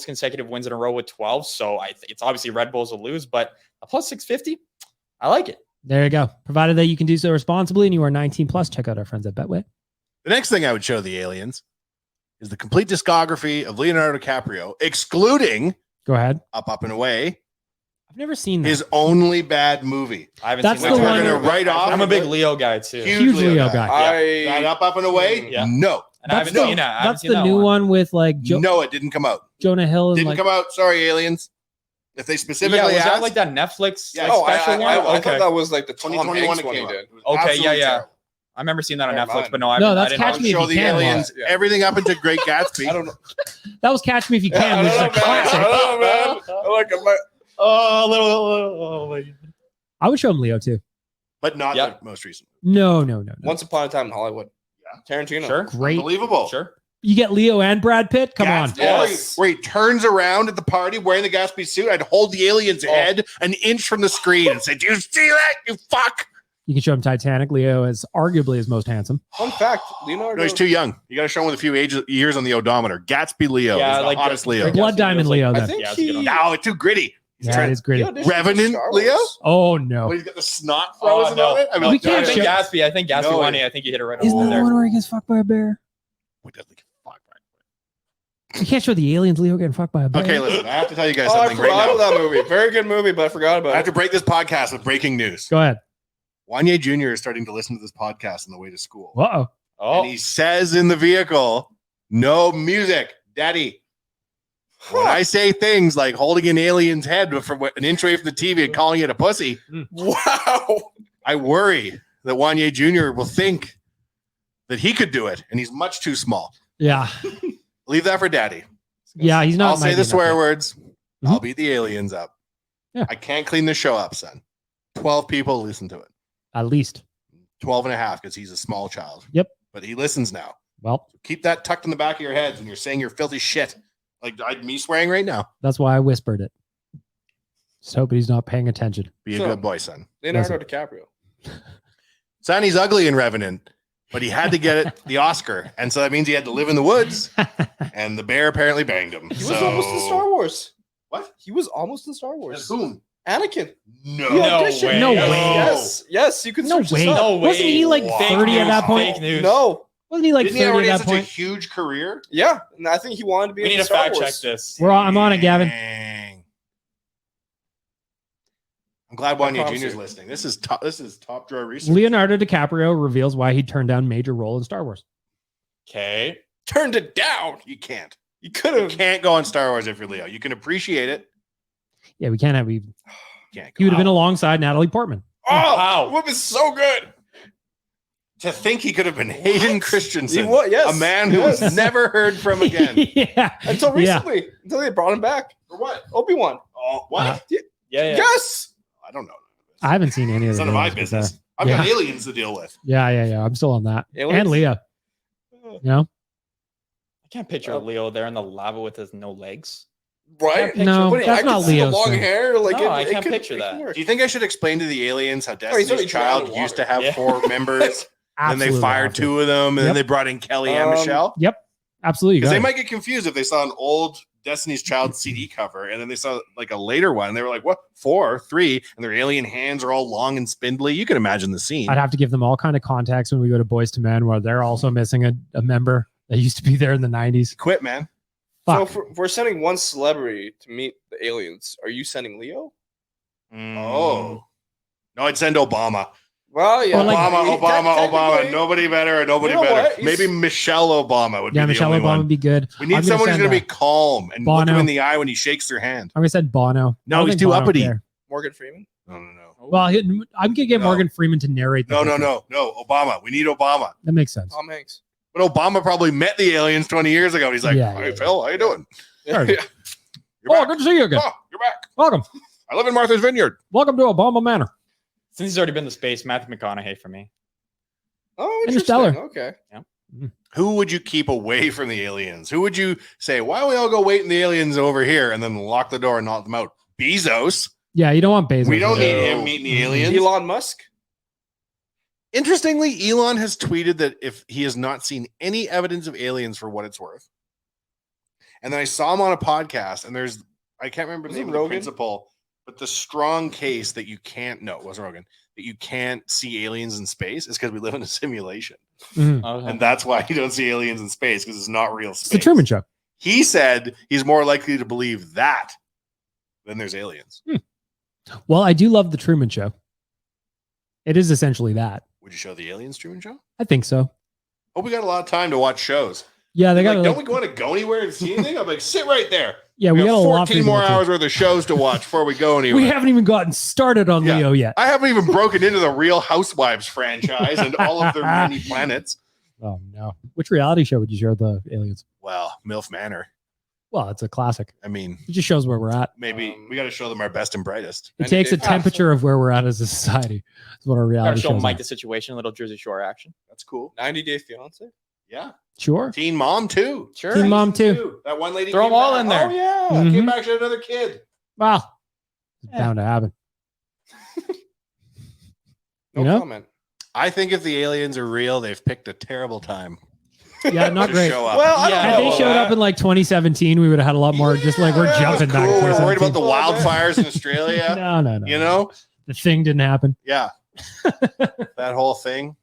D: consecutive wins in a row with 12. So it's obviously Red Bulls will lose, but a plus 650, I like it.
A: There you go. Provided that you can do so responsibly and you are 19 plus, check out our friends at Betway.
C: The next thing I would show the aliens is the complete discography of Leonardo DiCaprio, excluding
A: Go ahead.
C: Up and Away,
A: I've never seen that.
C: his only bad movie.
D: I haven't
A: That's
D: seen
A: the
D: that.
A: one-
C: We're gonna write off.
D: I'm a big Leo guy too,
A: Huge Leo guy.
C: That Up and Away?
D: Yeah.
C: No.
D: and I haven't
A: That's
D: seen that. I haven't
A: That's
D: seen
A: the
D: that
A: new one with like
C: No, it didn't come out.
A: Jonah Hill. And
C: Didn't
A: like,
C: come out. Sorry, aliens. If they
D: Yeah,
C: specifically
D: was that
C: asked,
D: like that Netflix
C: Yeah.
D: like,
B: Oh,
D: special one?
B: I
D: Okay,
B: thought that was like the Tom
C: 2021
B: Hanks
C: it
B: one he
C: came out.
B: did.
C: It was
D: Okay,
C: absolutely
D: yeah, yeah.
C: terrible.
D: I remember seeing that on
B: Never
D: Netflix,
B: mind.
D: but no, I
A: No,
D: haven't- I
A: that's
D: didn't
A: Catch
D: watch
A: Me
D: it.
A: If
C: Show
A: You
C: the
A: Can.
C: aliens
B: Yeah.
C: everything up into Great Gatsby.
B: I don't know.
A: that was Catch Me If You
B: Yeah,
A: Can,
B: I
A: which is a
B: don't know, man.
A: classic.
B: I don't know, man. I like it.
A: I would show him Leo too.
C: But not
D: Yeah.
C: the most recent.
A: No.
B: Once Upon a Time in Hollywood.
C: Yeah.
B: Tarantino.
D: Sure,
A: Great.
C: Unbelievable.
D: sure.
A: You get Leo and Brad Pitt? Come on.
C: Gatsby,
B: Yes.
C: where he turns around at the party wearing the Gatsby suit. I'd hold the alien's head an inch from the screen and say, "Do you see that? You fuck!"
A: You can show him Titanic. Leo is arguably his most handsome.
B: Fun fact, Leonardo.
C: No, he's too young. You got to show him with a few years on the odometer. Gatsby Leo
D: Yeah,
C: is the
D: like the-
C: hottest Leo.
D: Like
A: Blood
D: Gatsby
A: Diamond
D: Leo's
A: Leo
B: I
A: then.
B: think
D: Yeah, it's a good
B: he,
D: one.
C: No, it's too gritty.
A: Yeah, it is great.
B: he auditioned
C: Revenant
B: for Star
C: Leo?
B: Wars.
A: Oh no.
C: When he's got the snot
D: Oh,
C: frozen
D: no.
C: on it. I mean,
A: We
C: like,
A: can't
D: I think
A: show-
D: Gatsby. I think Gatsby
C: No,
D: won
C: it-
D: it. I think you hit it right
A: Isn't
D: on
A: that
D: there.
A: the one where he gets fucked by a bear?
C: we definitely get fucked,
A: You can't show the aliens Leo getting fucked by a bear.
C: right? Okay, listen. I have to tell you guys
B: Oh, I
C: something right
B: forgot
C: now.
B: about that movie. Very good movie, but I forgot
C: I
B: about
C: have
B: it.
C: to break this podcast with breaking news.
A: Go ahead.
C: Wanye Jr. is starting to listen to this podcast on the way to school.
A: Uh-oh.
D: Oh,
C: And he says in the vehicle, "No music, Daddy." When I say things like holding an alien's head from an inch away from the TV and calling it a pussy,
B: Wow.
C: I worry that Wanye Jr. will think that he could do it, and he's much too small.
A: Yeah.
C: Leave that for Daddy.
A: Yeah, he's not.
C: I'll say
A: mighty
C: the
A: enough
C: swear
A: yet.
C: words.
A: Mhm.
C: I'll beat the aliens up.
A: Yeah.
C: I can't clean the show up, son. 12 people listen to it.
A: At least.
C: 12 and a half because he's a small child.
A: Yep.
C: But he listens now.
A: Well,
C: Keep that tucked in the back of your heads when you're saying your filthy shit. Like me swearing right now.
A: that's why I whispered it. Just hoping he's not paying attention.
C: Be a
B: So-
C: good boy, son.
B: Leonardo DiCaprio.
C: Son, he's ugly in Revenant, but he had to get it the Oscar. And so that means he had to live in the woods. And the bear apparently banged him.
B: He was almost in Star Wars.
C: What?
B: He was almost in Star
C: As
B: Wars.
C: whom?
B: Anakin.
C: No.
B: He auditioned.
A: No way.
B: Yes. Yes. You can
A: No
B: search this
A: way.
B: up.
D: No way.
A: Wasn't he like
C: Wow.
A: 30 at that point?
D: Fake news.
B: No.
A: Wasn't he like
C: Didn't he
A: 30
C: already
A: at
C: have
A: that
C: such a
A: point?
C: huge career?
B: Yeah. And I think he wanted to be
D: We
B: in
D: need to
B: Star
D: fact
B: Wars.
D: check this.
A: I'm on it, Gavin.
C: Dang. I'm glad Wanya
B: promise
C: Jr. is
B: you.
C: listening. This is top drawer research.
A: Leonardo DiCaprio reveals why he turned down major role in Star Wars.
D: Okay.
B: Turned it down.
C: You can't.
B: You could
C: You
B: have.
C: can't go on Star Wars if you're Leo. You can appreciate it.
A: Yeah, we can't have.
C: You can't
A: He would have been
C: go.
A: alongside Natalie Portman.
B: Oh,
D: Wow.
B: it would be so good.
C: To think he could have been Hayden Christensen.
B: He was, yes.
C: A man who
B: Yes.
C: was never heard from again.
A: Yeah.
B: Until
A: Yeah.
B: recently. Until they brought him back.
C: For what?
B: Obi-Wan.
C: Oh, what?
A: Uh,
D: Yeah. Yeah.
B: Yes.
C: I don't know.
A: I haven't seen any of
C: It's
A: the
C: none of my
A: videos, but,
C: business. I've
A: yeah.
C: got aliens to deal with.
A: Yeah. I'm still on that.
B: Aliens?
A: And Leah. You know?
D: I can't picture Leo there in the lava with his no legs.
B: Right?
A: No,
B: What do you-
A: that's
B: I could
A: not
B: see the
A: Leo's
B: long
A: thing.
B: hair. Like
D: No, I
B: it
D: can't
B: could-
D: picture
B: it
D: that.
B: could work.
C: Do you think I should explain to the aliens how
B: he's
C: Destiny's
B: already drowned
C: Child
B: in
C: used to
B: water.
C: have
D: Yeah.
C: 4 members, and they
A: Absolutely
C: fired
A: have to.
C: 2 of them, and
A: Yep.
C: then they brought in Kelly and Michelle?
A: Yep. Absolutely.
C: Because
A: got
C: they
A: it.
C: might get confused if they saw an old Destiny's Child CD cover, and then they saw like a later one. And they were like, what? 4, 3, and their alien hands are all long and spindly. You can imagine the scene.
A: I'd have to give them all kind of context when we go to Boys to Men, where they're also missing a member that used to be there in the 90s.
C: Quit, man.
B: So
A: Fuck.
B: if we're sending one celebrity to meet the aliens, are you sending Leo?
C: Oh. No, I'd send Obama.
B: Well, yeah.
A: Or like-
C: Obama.
B: Technically-
C: Nobody better or nobody
B: You know
C: better.
B: what? He's-
C: Maybe Michelle Obama would
A: Yeah,
C: be the
A: Michelle
C: only
A: Obama
C: one.
A: would be good.
C: We need
A: I'm
C: someone who's
A: send,
C: going to be calm and look
A: Bono.
C: him in the eye when he shakes their hand.
A: I'm going to send Bono. I
C: No,
A: don't
C: he's
A: think
C: too
A: Bono would
C: uppity.
A: care.
B: Morgan Freeman?
C: No.
A: Well, I'm going to get
C: No.
A: Morgan Freeman to narrate the
C: No.
A: whole thing.
C: Obama. We need Obama.
A: That makes sense.
B: Tom Hanks.
C: But Obama probably met the aliens 20 years ago. And he's like,
A: Yeah,
C: hey,
A: yeah.
C: Phil, how you doing?
A: Sure.
B: Yeah.
C: You're
A: Oh,
C: back.
A: good to see you again.
C: Oh, you're back.
A: Welcome.
C: I live in Martha's Vineyard.
A: Welcome to Obama Manor.
D: Since he's already been to space, Matthew McConaughey for me.
B: Oh,
A: Interstellar.
B: interesting. Okay.
C: Who would you keep away from the aliens? Who would you say, why don't we all go wait in the aliens over here and then lock the door and knock them out? Bezos.
A: Yeah, you don't want Bezos.
C: We don't
A: there.
C: need
B: No.
C: him meeting the aliens.
B: Elon Musk?
C: Interestingly, Elon has tweeted that if he has not seen any evidence of aliens for what it's worth. And then I saw him on a podcast, and I can't remember the
B: Was it
C: name of the
B: Rogan?
C: principle, but the strong case that you can't, no, it wasn't Rogan, that you can't see aliens in space is because we live in a simulation.
A: Mhm.
D: Oh,
C: And that's why you don't see aliens in space, because it's not real space.
A: It's the Truman Show.
C: He said he's more likely to believe that than there's aliens.
A: Well, I do love the Truman Show. It is essentially that.
C: Would you show the aliens Truman Show?
A: I think so.
C: Hope we got a lot of time to watch shows.
A: Yeah, they
C: They're
A: got.
C: like, don't we want to go anywhere and see anything? I'm like, sit right there.
A: Yeah, we got a lot.
C: 14 more hours worth of shows to watch before we go anywhere.
A: We haven't even gotten started on
C: Yeah.
A: Leo yet.
C: I haven't even broken into the Real Housewives franchise and all of their many planets.
A: Oh no! Which reality show would you share the aliens?
C: Well, MILF Manor.
A: Well, it's a classic.
C: I mean,
A: It just shows where we're at.
C: maybe we got to show them our best and brightest.
A: It
B: And
A: takes a
B: it-
A: temperature of where we're at as a society. That's what our
D: Gotta
A: reality
D: show
A: shows
D: Mike
A: are.
D: the situation, little Jersey Shore action.
C: That's cool.
B: 90 Day Fiance?
C: Yeah.
A: Sure.
C: Teen Mom too.
D: Sure.
A: Teen Mom too.
C: That one lady.
D: Throw
C: came
D: them all
C: back.
D: in there.
C: Oh yeah.
A: Mhm.
C: Came back to another kid.
A: Well, it's
D: Yeah.
A: bound to happen.
B: No
A: You know?
B: comment.
C: I think if the aliens are real, they've picked a terrible time
A: Yeah, not
C: to
A: great.
C: show up.
B: Well, I don't
D: Yeah.
A: Had
B: know
A: they
B: about
A: showed
B: that.
A: up in like 2017, we would have had a lot more. Just like we're
C: Yeah,
A: jumping
C: that's
A: back.
C: cool.
A: To
C: We're worried about the
A: 2017.
C: wildfires in Australia.
A: No.
C: You know?
A: The thing didn't happen.
C: Yeah. That whole thing.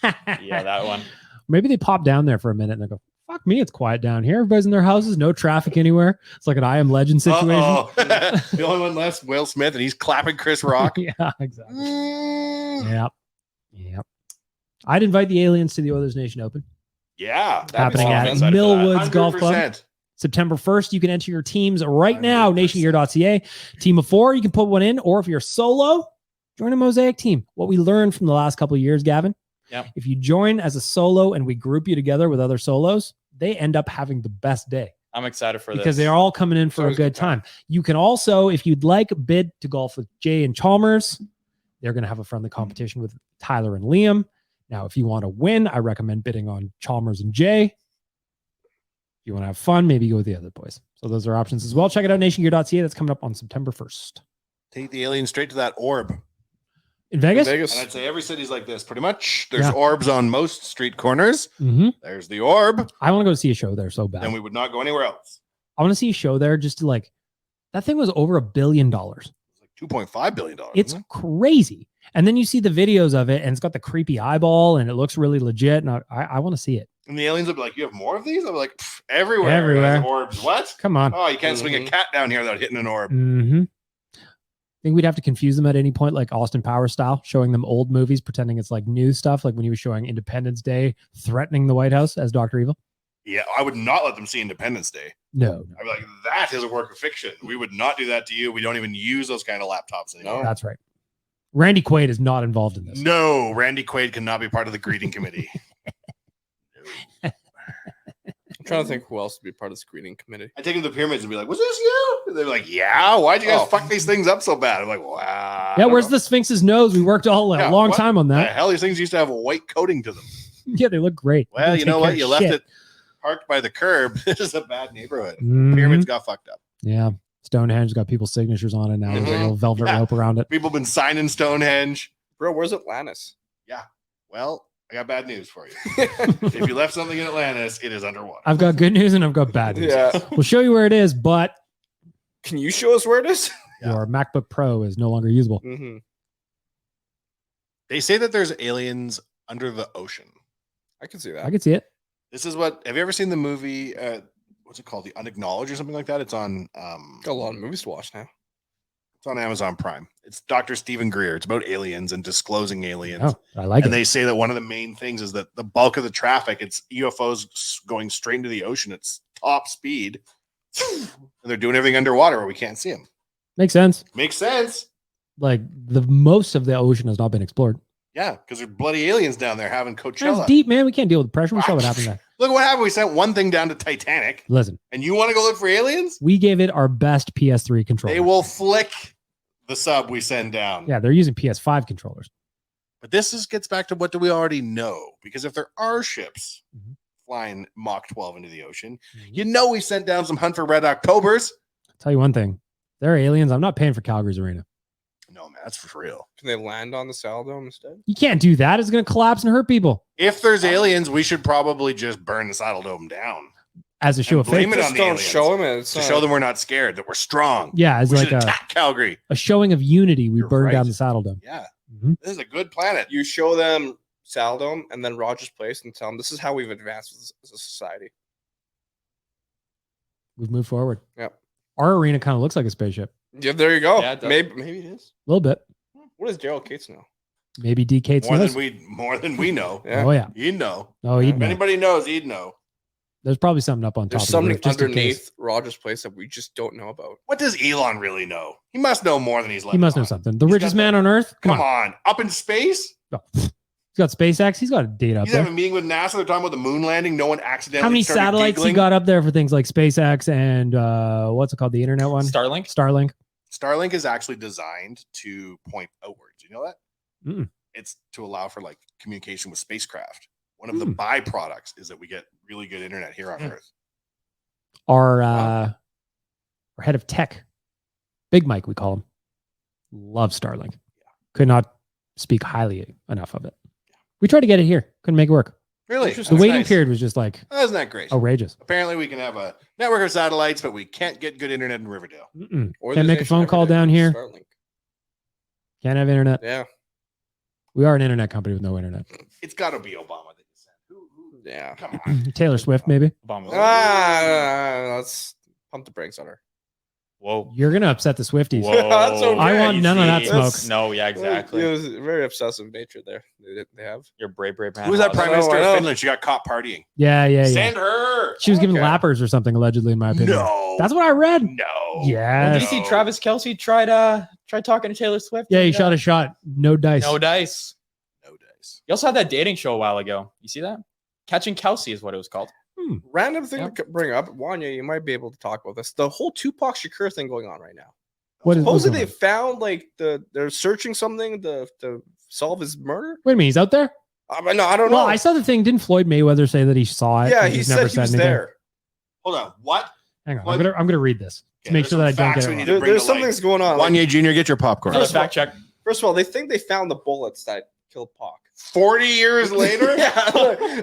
D: Yeah, that one.
A: Maybe they pop down there for a minute and they go, "Fuck me, it's quiet down here. Everybody's in their houses, no traffic anywhere." It's like an I Am Legend situation.
C: Uh-oh. The only one left, Will Smith, and he's clapping Chris Rock.
A: Yeah, exactly.
C: Mm.
A: Yep. I'd invite the aliens to the Oilers Nation Open.
C: Yeah.
A: Happening
C: I'm
A: at
C: excited for that.
A: Millwoods Golf Club.
C: 100%.
A: September 1st, you can enter your teams right now,
C: 100%.
A: nationgear.ca. Team of 4, you can put one in, or if you're solo, join a Mosaic team. What we learned from the last couple of years, Gavin,
D: Yep.
A: if you join as a solo and we group you together with other solos, they end up having the best day
D: I'm excited for
A: because
D: this.
A: they're all coming in for a
B: always a
A: good
B: good time.
A: time. You can also, if you'd like, bid to golf with Jay and Chalmers. They're going to have a friendly competition with Tyler and Liam. Now, if you want to win, I recommend bidding on Chalmers and Jay. If you want to have fun, maybe go with the other boys. So those are options as well. Check it out, nationgear.ca. That's coming up on September 1st.
C: Take the aliens straight to that orb.
A: In Vegas?
C: And I'd say every city's like this, pretty much. There's orbs on most street corners.
A: Mm-hmm.
C: There's the orb.
A: I want to go see a show there so bad.
C: And we would not go anywhere else.
A: I want to see a show there just to like, that thing was over $1 billion.
C: It's like $2.5 billion.
A: It's crazy. And then you see the videos of it and it's got the creepy eyeball and it looks really legit. And I want to see it.
C: And the aliens would be like, you have more of these? I'm like, everywhere.
A: Everywhere.
C: There's orbs. What?
A: Come on.
C: Oh, you can't swing a cat down here without hitting an orb.
A: Mm-hmm. I think we'd have to confuse them at any point, like Austin Powers style, showing them old movies, pretending it's like new stuff, like when he was showing Independence Day, threatening the White House as Dr. Evil.
C: Yeah, I would not let them see Independence Day.
A: No.
C: I'd be like, that is a work of fiction. We would not do that to you. We don't even use those kind of laptops anymore.
B: No.
A: That's right. Randy Quaid is not involved in this.
C: No, Randy Quaid cannot be part of the greeting committee.
B: I'm trying to think who else would be part of the screening committee.
C: I take him to the pyramids and be like, was this you? And they're like, yeah. Why'd you guys fuck these things up so bad? I'm like, wow.
A: Yeah, where's the Sphinx's nose? We worked a long time on
C: The
A: that.
C: hell, these things used to have a white coating to them.
A: Yeah, they look great.
C: Well, you know what? You left
A: Shit.
C: it parked by the curb. This is a bad neighborhood.
A: Mhm.
C: Pyramids got fucked up.
A: Yeah. Stonehenge got people's signatures on it now. There's a little velvet rope around it.
C: People been signing Stonehenge.
B: Bro, where's Atlantis?
C: Yeah. Well, I got bad news for you. If you left something in Atlantis, it is underwater.
A: I've got good news and I've got bad news.
B: Yeah.
A: We'll show you where it is, but
B: Can you show us where it is?
C: Yeah.
A: your MacBook Pro is no longer usable.
B: Mm-hmm.
C: They say that there's aliens under the ocean.
B: I can see that.
A: I can see it.
C: This is what. Have you ever seen the movie? What's it called? The Unacknowledged or something like that? It's on.
B: Got a lot of movies to watch now.
C: It's on Amazon Prime. It's Dr. Stephen Greer. It's about aliens and disclosing aliens.
A: Oh, I like
C: And
A: it.
C: they say that one of the main things is that the bulk of the traffic, it's UFOs going straight into the ocean. It's top speed. And they're doing everything underwater where we can't see them.
A: Makes sense.
C: Makes sense.
A: Like the most of the ocean has not been explored.
C: Yeah, because there's bloody aliens down there having Coachella.
A: That's deep, man. We can't deal with the pressure. We saw what happened there.
C: Look what happened. We sent one thing down to Titanic,
A: Listen,
C: and you want to go look for aliens?
A: we gave it our best PS3 controller.
C: They will flick the sub we send down.
A: Yeah, they're using PS5 controllers.
C: But this gets back to what do we already know? Because if there are ships
A: Mhm.
C: flying Mach 12 into the ocean, you know we sent down some Hunt for Red Octobers.
A: I'll tell you one thing. They're aliens. I'm not paying for Calgary's arena.
C: No, man, that's for real.
B: Can they land on the Saddle Dome instead?
A: You can't do that. It's going to collapse and hurt people.
C: If there's aliens, we should probably just burn the Saddle Dome down
A: As a show
C: And
A: of faith.
C: blame it on
B: Just
C: the
B: don't
C: aliens.
B: show them it.
C: to show them we're not scared, that we're strong.
A: Yeah, as
C: We
A: like
C: should attack Calgary.
A: a showing of unity, we
C: You're
A: burn
C: right.
A: down the Saddle Dome.
C: Yeah,
A: Mhm.
C: this is a good planet.
B: You show them Saddle Dome and then Rogers Place and tell them this is how we've advanced as a society.
A: We've moved forward.
B: Yep.
A: Our arena kind of looks like a spaceship.
B: Yeah, there you go.
D: Yeah, it does.
B: maybe it is.
A: A little bit.
B: What does Gerald Cates know?
A: Maybe D. Cates
C: More
A: knows.
C: than we know.
B: Yeah.
A: Oh, yeah.
C: He'd know.
A: Oh, he'd
C: If
A: know.
C: anybody knows, he'd know.
A: There's probably something up on top
B: There's
A: of the
B: something
A: roof, just in case.
B: underneath Rogers Place that we just don't know about.
C: What does Elon really know? He must know more than he's letting
A: He must know
C: on.
A: something. The
C: He's
A: richest
C: got
A: man on earth? Come
C: Come
A: on.
C: on. Up in space?
A: Oh, he's got SpaceX. He's got a date up
C: He's
A: there.
C: having a meeting with NASA. They're talking about the moon landing. No one accidentally
A: How many
C: started
A: satellites
C: giggling.
A: he got up there for things like SpaceX and what's it called? The internet one?
D: Starlink.
A: Starlink.
C: Starlink is actually designed to point outwards. You know that?
A: Mm-mm.
C: It's to allow for like communication with spacecraft. One of the
A: Mm.
C: byproducts is that we get really good internet here on
A: Mm.
C: Earth.
A: Our head of tech, Big Mike, we call him, loves Starlink. Could not speak highly enough of it. We tried to get it here. Couldn't make it work.
C: Really?
A: The
C: That's
A: waiting
C: nice.
A: period was just like
C: Isn't that great?
A: outrageous.
C: Apparently, we can have a network of satellites, but we can't get good internet in Riverdale.
A: Mm-mm.
B: Or
A: Can't
B: they
A: make a
B: should
A: phone
B: never
A: call
B: do
A: down here.
B: Starlink.
A: Can't have internet.
B: Yeah.
A: We are an internet company with no internet.
C: It's got to be Obama that you said. Who?
B: Yeah.
C: Come on.
A: Taylor Swift, maybe.
D: Obama.
B: Let's pump the brakes on her.
D: Whoa.
A: You're gonna upset the Swifties.
D: Whoa.
B: That's okay.
A: I want none of that
D: Easy.
A: smoke.
D: No, yeah, exactly.
B: It was a very obsessive nature there. They have.
D: You're brave man.
C: Who was that prime
B: I know,
C: minister
B: I
C: of
B: know.
C: Finland? She got caught partying.
A: Yeah.
C: Send her.
A: She was giving
B: Okay.
A: lappers or something, allegedly, in my opinion.
C: No.
A: That's what I read.
C: no.
A: Yeah.
D: Did you see Travis Kelsey tried talking to Taylor Swift?
A: Yeah, he
D: And,
A: shot a shot. No dice.
D: No dice.
C: No dice.
D: You also had that dating show a while ago. You see that? Catching Kelsey is what it was called.
B: Random thing
D: Yeah.
B: to bring up, Wanya, you might be able to talk about this. The whole Tupac Shakur thing going on right now.
A: What is what's
B: Supposedly
A: going
B: they
A: on?
B: found like they're searching something to solve his murder.
A: Wait a minute, he's out there?
B: No, I don't know.
A: Well, I saw the thing. Didn't Floyd Mayweather say that he saw it?
B: Yeah,
A: and
B: he
A: he's
B: said he was there.
C: Hold on. What?
A: Hang on.
C: What?
A: I'm gonna read this to
C: Okay,
A: make
C: there's
A: sure that I
C: some
A: don't
C: facts
A: get
C: we
A: it
C: need
A: wrong.
C: to bring
B: There's
C: to
B: some
C: light.
B: things going on. Like,
C: Wanye Jr., get your popcorn.
D: Another fact check.
B: first of all, they think they found the bullets that killed Pac.
C: 40 years later?
B: Yeah,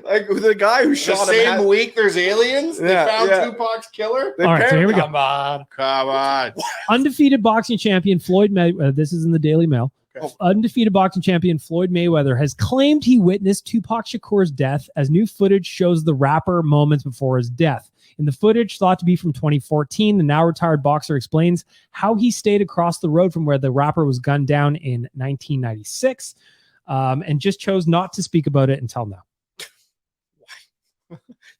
B: like the guy who
C: The
B: shot him.
C: same week there's aliens? They
B: Yeah,
C: found
B: yeah.
C: Tupac's killer?
A: All right, so here we go.
D: Come on.
C: Come on.
A: Undefeated boxing champion Floyd Mayweather. This is in the Daily Mail.
C: Okay.
A: Undefeated boxing champion Floyd Mayweather has claimed he witnessed Tupac Shakur's death as new footage shows the rapper moments before his death. In the footage, thought to be from 2014, the now retired boxer explains how he stayed across the road from where the rapper was gunned down in 1996 and just chose not to speak about it until now.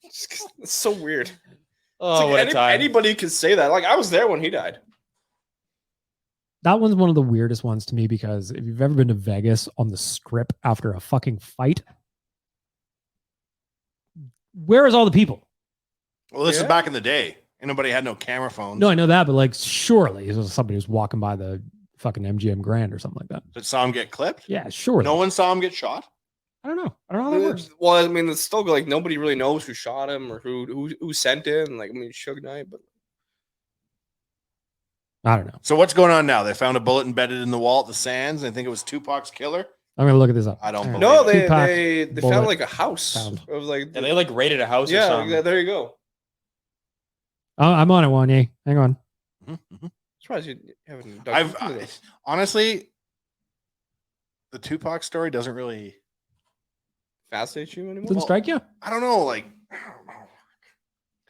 B: It's so weird.
D: Oh,
B: It's
D: what
B: like
D: a time.
B: anybody could say that. Like I was there when he died.
A: That one's one of the weirdest ones to me because if you've ever been to Vegas on the Strip after a fucking fight, where is all the people?
C: Well, this
B: Yeah.
C: is back in the day. Ain't nobody had no camera phones.
A: No, I know that, but like surely it was somebody who's walking by the fucking MGM Grand or something like that.
C: That saw him get clipped?
A: Yeah, sure.
C: No one saw him get shot?
A: I don't know. I don't know how that works.
B: Well, I mean, it's still like nobody really knows who shot him or who sent it. Like I mean, Suge Knight, but
A: I don't know.
C: So what's going on now? They found a bullet embedded in the wall at the Sands. And they think it was Tupac's killer?
A: I'm gonna look at this up.
C: I don't
A: Hang on.
C: believe
B: no,
C: it.
A: Tupac
B: they
A: bullet
B: found like a house.
A: found.
B: It was like
D: Yeah, they like raided a house or
B: yeah,
D: something.
B: there you go.
A: I'm on it, Wanye. Hang on.
C: Mhm, mhm.
B: Surprised you haven't dug
C: I've
B: into this.
C: honestly, the Tupac story doesn't really.
B: Fascinate you anymore?
A: Didn't strike you?
C: I don't know. Like, I don't know.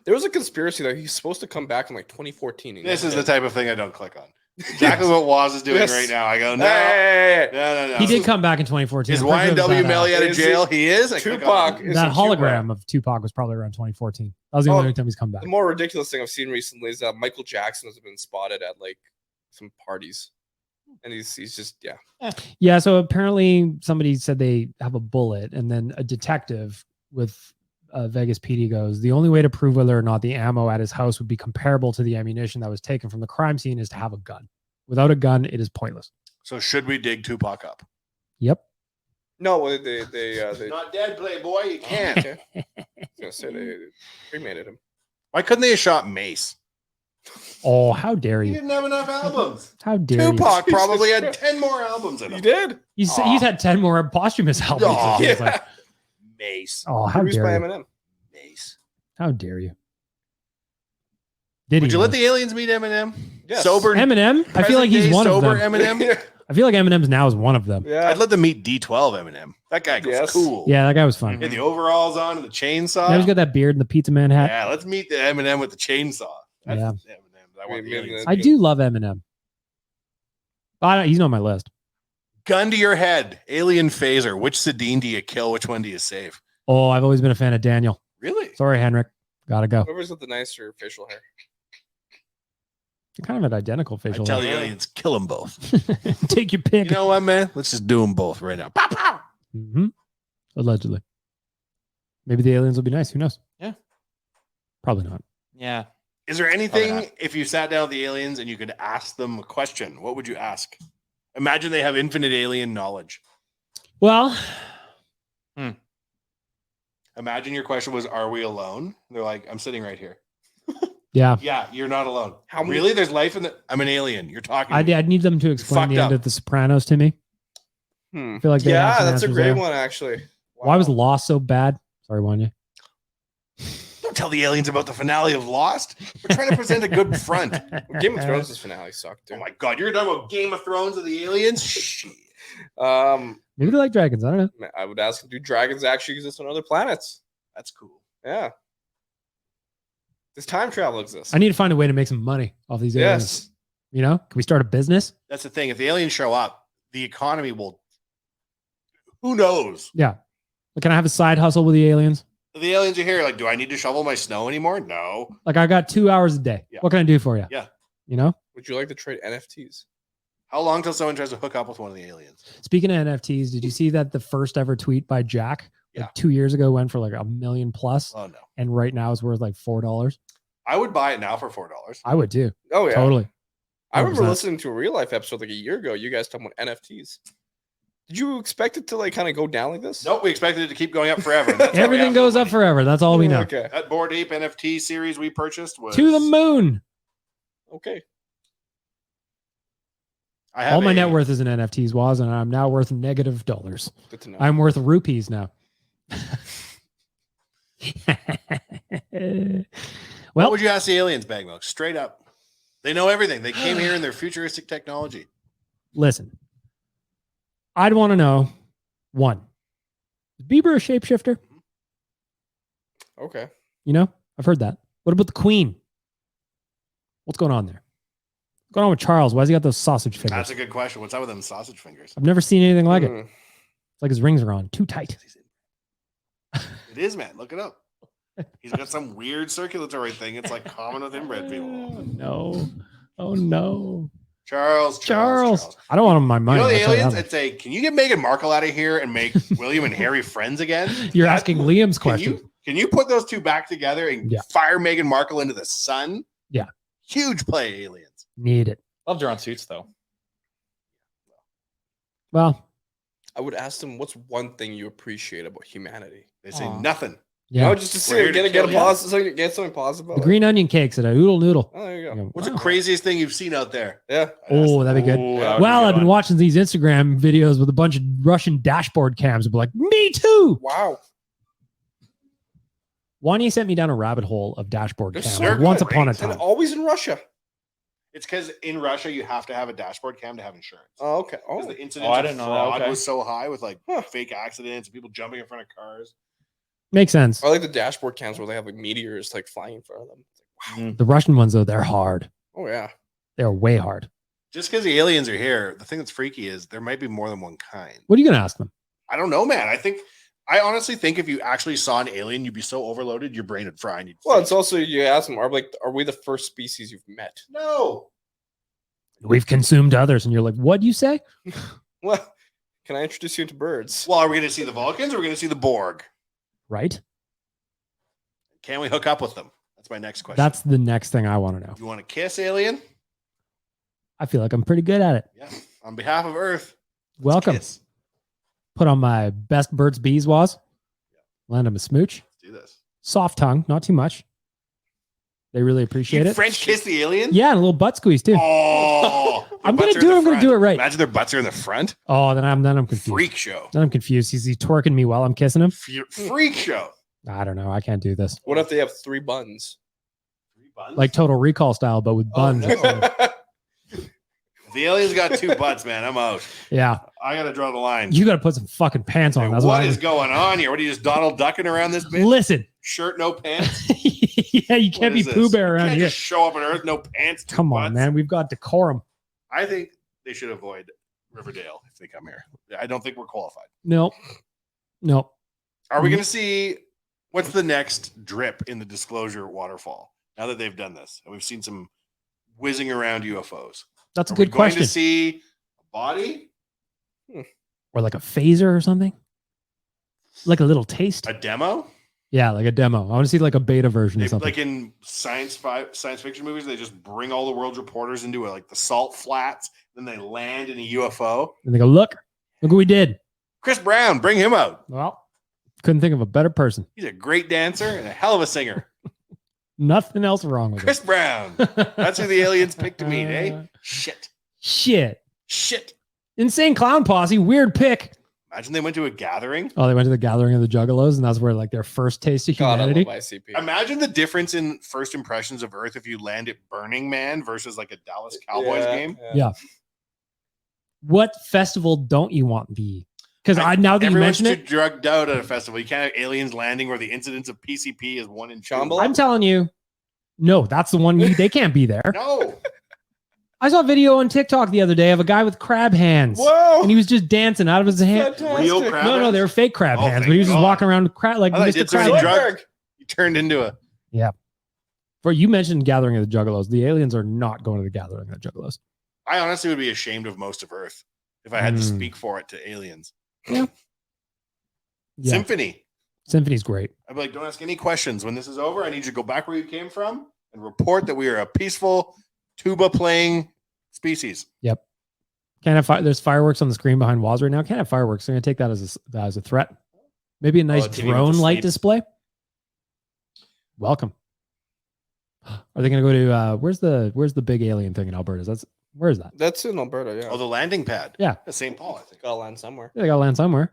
B: There was a conspiracy that he's supposed to come back in like 2014. and
C: This
B: he
C: is the
B: didn't.
C: type of thing I don't click on. Exactly what Waz is doing
B: Yes.
C: right now. I go, no,
B: Hey,
C: no.
A: He did come back in 2014.
C: Is
A: I'm pretty sure it was
C: YNW
A: that,
C: Melly out of
B: Is
C: jail?
B: it
C: He is. I click on
B: Tupac
C: it.
B: is
A: that
B: in Cuba.
A: hologram of Tupac was probably around 2014. That was the only time he's come back.
B: The more ridiculous thing I've seen recently is that Michael Jackson has been spotted at like some parties, and he's just
A: Yeah, so apparently somebody said they have a bullet, and then a detective with Vegas PD goes, the only way to prove whether or not the ammo at his house would be comparable to the ammunition that was taken from the crime scene is to have a gun. Without a gun, it is pointless.
C: So should we dig Tupac up?
A: Yep.
B: no. Well, they
C: Not dead, Playboy. You can't.
B: okay. I was gonna say they cremated him.
C: Why couldn't they have shot Mace?
A: Oh, how dare
C: He
A: you?
C: didn't have enough albums.
A: How dare
C: Tupac
B: Jesus
C: probably had
B: Christ.
C: 10 more albums in
B: He
C: him.
B: did.
A: you? He's had 10 more posthumous albums.
C: Oh,
A: It's like,
C: Mace.
A: oh, how
B: Produced by
A: dare you?
B: Eminem.
C: Mace.
A: How dare you? Did
C: Would
A: he?
C: you let
A: though?
C: the aliens meet Eminem?
B: Yes.
C: Sober.
A: Eminem? I feel like he's
C: present-day
A: one of
C: sober
A: them.
C: Eminem.
A: I feel like Eminem's now is one of them.
B: Yeah.
C: I'd let them meet D12 Eminem. That guy goes
B: Yes.
C: cool.
A: Yeah, that guy was fun.
C: He had the overalls on and the chainsaw.
A: Now he's got that beard and the pizza man hat.
C: Yeah, let's meet the Eminem with the chainsaw. That's
A: Yeah.
C: Eminem. I want the aliens.
A: I do love Eminem. He's not on my list.
C: Gun to your head. Alien phaser. Which Sedine do you kill? Which one do you save?
A: Oh, I've always been a fan of Daniel.
C: Really?
A: Sorry, Henrik. Gotta go.
B: Whoever's got the nicer facial hair.
A: Kind of an identical
C: I
A: facial
C: tell
A: hair.
C: the aliens, kill them both.
A: Take your pick.
C: You know what, man? Let's just do them both right now. Pow, pow.
A: hmm Allegedly. Maybe the aliens will be nice. Who knows?
D: Yeah.
A: Probably not.
D: Yeah.
C: Is there
D: Probably
C: anything,
D: not.
C: if you sat down with the aliens and you could ask them a question, what would you ask? Imagine they have infinite alien knowledge.
A: Well,
C: Imagine your question was, are we alone? They're like, I'm sitting right here.
A: yeah.
C: Yeah, you're not alone.
B: How many-
C: Really? There's life in the... I'm an alien. You're talking. to me.
A: I'd need them to explain
C: Fucked
A: the end
C: up.
A: of The Sopranos to me. I feel like they have
B: Yeah,
A: some
B: that's a
A: answers
B: great
A: there.
B: one actually.
A: Why was
B: Wow.
A: Lost so bad? Sorry, Wanya.
C: Don't tell the aliens about the finale of Lost. We're trying to present a good front.
B: Game of Thrones' finale sucked,
C: Oh
B: dude.
C: my God, you're talking about Game of Thrones of the aliens? Shit.
A: Maybe they like dragons. I don't know.
B: I would ask, do dragons actually exist on other planets?
C: That's cool.
B: Yeah. Does time travel exist?
A: I need to find a way to make some money off these aliens.
B: Yes.
A: You know, can we start a business?
C: That's the thing. If the aliens show up, the economy will. Who knows?
A: Yeah. Like, can I have a side hustle with the aliens?
C: The aliens are here. Like, do I need to shovel my snow anymore? No.
A: Like, I got 2 hours a day.
C: Yeah.
A: What can I do for you?
C: Yeah.
A: You know,
B: Would you like to trade NFTs?
C: How long till someone tries to hook up with one of the aliens?
A: speaking of NFTs, did you see that the first ever tweet by Jack like
C: Yeah.
A: 2 years ago went for like 1 million plus,
C: Oh no.
A: and right now it's worth like $4?
C: I would buy it now for $4.
A: I would too.
B: Oh yeah.
A: Totally.
B: I remember
A: 100%.
B: listening to a real life episode like a year ago. You guys talking about NFTs. Did you expect it to like kind of go down like this?
C: Nope, we expected it to keep going up forever. That's why we
A: Everything
C: have
A: goes
C: no
A: up
C: money.
A: forever. That's all we know.
B: Okay.
C: That Bored Ape NFT series we purchased was
A: To the moon.
B: Okay.
C: I have
A: All my
C: a-
A: net worth is in NFTs, was, and I'm now worth negative dollars.
B: Good to know.
A: I'm worth rupees now.
C: What
A: Well,
C: would you ask the aliens, Bag Milk? Straight up. They know everything. They came here in their futuristic technology.
A: listen. I'd want to know, one, is Bieber a shapeshifter?
B: Okay.
A: You know, I've heard that. What about the Queen? What's going on there? What's going on with Charles? Why has he got those sausage fingers?
C: That's a good question. What's up with them sausage fingers?
A: I've never seen anything like it.
B: Hmm.
A: It's like his rings are on too tight.
C: It is, man. Look it up. He's got some weird circulatory thing. It's like common with inbred people.
A: No. Oh no.
C: Charles.
A: I don't want him in my
C: You
A: mind.
C: know the
A: I'll tell you
C: aliens?
A: that
C: I'd say, can you get Meghan Markle out of here and make William and Harry friends again?
A: much. You're asking Liam's question.
C: Can you put those two back together and
A: Yeah.
C: fire Meghan Markle into the sun?
A: Yeah.
C: Huge play, aliens.
A: Need it.
D: Loved her on Suits though.
A: Well,
B: I would ask them, what's one thing you appreciate about humanity?
C: They say
D: Aw.
C: nothing.
A: yeah.
B: No, just to
C: We're here
B: see,
C: to
B: get a
C: kill you.
B: positive, get something positive.
A: The
B: About
A: green onion cakes at a oodle noodle.
B: Oh, there you
A: You
B: go.
A: go,
C: What's
A: wow.
C: the craziest thing you've seen out there?
B: Yeah.
A: Oh, that'd be good.
C: Ooh, that would
A: Well,
C: be
A: I've been
C: fun.
A: watching these Instagram videos with a bunch of Russian dashboard cams. I'd be like, me too.
B: Wow.
A: Wanya sent me down a rabbit hole of dashboard
B: They're
A: cams
B: so
A: once
C: good,
A: upon a
C: right?
B: And
A: time.
B: always in Russia.
C: It's because in Russia you have to have a dashboard cam to have insurance.
B: Oh, okay.
C: Because
B: Oh,
C: the incidence
D: I
C: of
D: didn't know that,
C: fraud
D: okay.
C: was so high with like
B: Huh.
C: fake accidents and people jumping in front of cars.
A: Makes sense.
B: I like the dashboard cams where they have like meteors like flying in front of them. It's like, wow.
A: The Russian ones, though, they're hard.
B: Oh yeah.
A: They're way hard.
C: Just because the aliens are here, the thing that's freaky is there might be more than one kind.
A: What are you going to ask them?
C: I don't know, man. I honestly think if you actually saw an alien, you'd be so overloaded, your brain would fry. And you'd
B: Well,
C: faint.
B: it's also you ask them, are we the first species you've met?
C: no.
A: We've consumed others. And you're like, what'd you say?
B: Well, can I introduce you to birds?
C: Well, are we going to see the Vulcans or are we going to see the Borg?
A: Right?
C: Can we hook up with them? That's my next question.
A: That's the next thing I want to know.
C: You want to kiss, alien?
A: I feel like I'm pretty good at it.
C: Yeah. On behalf of Earth, let's
A: Welcome.
C: kiss.
A: Put on my best Burt's Bees was. Land him a smooch.
C: Let's do this.
A: Soft tongue, not too much. They really appreciate
C: You
A: it.
C: French kiss the alien?
A: Yeah, and a little butt squeeze too.
C: Oh,
A: I'm
C: their
A: gonna
C: butts are
A: do
C: in
A: it.
C: the
A: I'm gonna
C: front.
A: do it right.
C: Imagine their butts are in the front.
A: Oh, then I'm confused.
C: Freak show.
A: Then I'm confused. He's twerking me while I'm kissing him.
C: Freak show.
A: I don't know. I can't do this.
B: What if they have 3 buns?
C: 3 buns?
A: Like Total Recall style, but with buns.
C: no. If the alien's got 2 butts, man, I'm out.
A: Yeah,
C: I gotta draw the line.
A: you got to put some fucking pants on.
C: Hey,
A: That's
C: what
A: I
C: is going on here? What are you just Donald ducking around this bitch?
A: Listen.
C: Shirt, no pants.
A: Yeah, you can't
C: What
A: be
C: is
A: Pooh
C: this?
A: Bear
C: You
A: around
C: can't
A: here.
C: just show up on Earth, no pants. 2
A: Come on,
C: butts.
A: man. We've got decorum.
C: I think they should avoid Riverdale if they come here. I don't think we're qualified.
A: No.
C: Are we going to see what's the next drip in the disclosure waterfall now that they've done this? And we've seen some whizzing around UFOs.
A: That's a
C: Are we
A: good
C: going
A: question.
C: to see a body,
A: Or like a phaser or something. Like a little taste.
C: a demo?
A: Yeah, like a demo. I want to see like a beta version of something.
C: Like in science fiction movies, they just bring all the world's reporters into like the salt flats, then they land in a UFO.
A: And they go, look what we did.
C: Chris Brown, bring him out.
A: Well, couldn't think of a better person.
C: He's a great dancer and a hell of a singer.
A: Nothing else wrong with
C: Chris Brown.
A: it.
C: That's who the aliens picked to meet, eh? Shit.
A: Shit. Insane Clown Posse. Weird pick.
C: Imagine they went to a gathering.
A: Oh, they went to the gathering of the Juggalos, and that's where like their first taste of
B: God, I love
A: humanity.
B: ICP.
C: Imagine the difference in first impressions of Earth if you land at Burning Man versus like a Dallas Cowboys game.
A: Yeah. What festival don't you want to be? Because now that you
C: Everyone's
A: mention
C: too
A: it,
C: drugged out at a festival. You can't have aliens landing where the incidence of PCP is 1 in 2.
B: Shambhala?
A: I'm telling you, no, that's the one they can't be there.
C: No.
A: I saw a video on TikTok the other day of a guy with crab hands.
B: Whoa!
A: And he was just dancing out of his hand.
B: Fantastic.
C: Real crab
A: No, they were fake crab
C: Oh,
A: hands,
C: thank
A: but he was just
C: God.
A: walking around with crab like
C: I thought he
A: Mr.
C: did so
A: Crab.
C: many
A: Hands.
C: drugs. He turned into a.
A: For you mentioned Gathering of the Juggalos, the aliens are not going to the Gathering of the Juggalos.
C: I honestly would be ashamed of most of Earth if I had to
A: Mm.
C: speak for it to aliens.
A: Yeah.
C: Symphony.
A: Symphony's great.
C: I'd be like, don't ask any questions. When this is over, I need you to go back where you came from and report that we are a peaceful tuba playing species.
A: Can't have there's fireworks on the screen behind Waz right now. Can't have fireworks. I'm gonna take that as a threat. Maybe a nice
C: TV with the
A: drone light
C: sleep.
A: display. Welcome. Are they gonna go to where's the big alien thing in Alberta? Where is that?
B: That's in Alberta, yeah.
C: Oh, the landing pad.
A: Yeah.
C: At St. Paul, I think.
B: Gotta land somewhere.
A: They gotta land somewhere.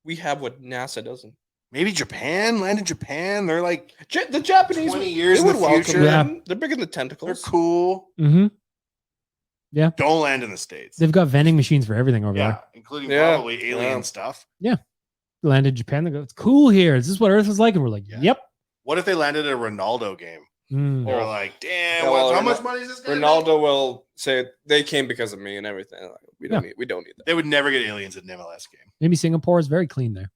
B: We have what NASA doesn't.
C: Maybe Japan. Land in Japan. They're like
B: The Japanese
C: 20 years
B: they
C: in the
B: would welcome
C: future.
B: them. They're big in the
C: they're
B: tentacles.
C: cool.
A: Mm-hmm.
C: Don't land in the States.
A: They've got vending machines for everything over
C: Yeah,
A: there.
C: including
B: Yeah.
C: probably alien
B: Yeah.
C: stuff.
A: Land in Japan. They go, it's cool here. Is this what Earth is like? And we're like,
C: Yeah.
A: yep.
C: What if they landed at a Ronaldo game?
A: Mm.
C: They were
B: Oh.
C: like, damn,
B: Yeah, well,
C: how much money is this guy?
B: Ronaldo will say they came because of me and everything. Like, we don't need that.
C: They would never get aliens at an MLS game.
A: Maybe Singapore is very clean there.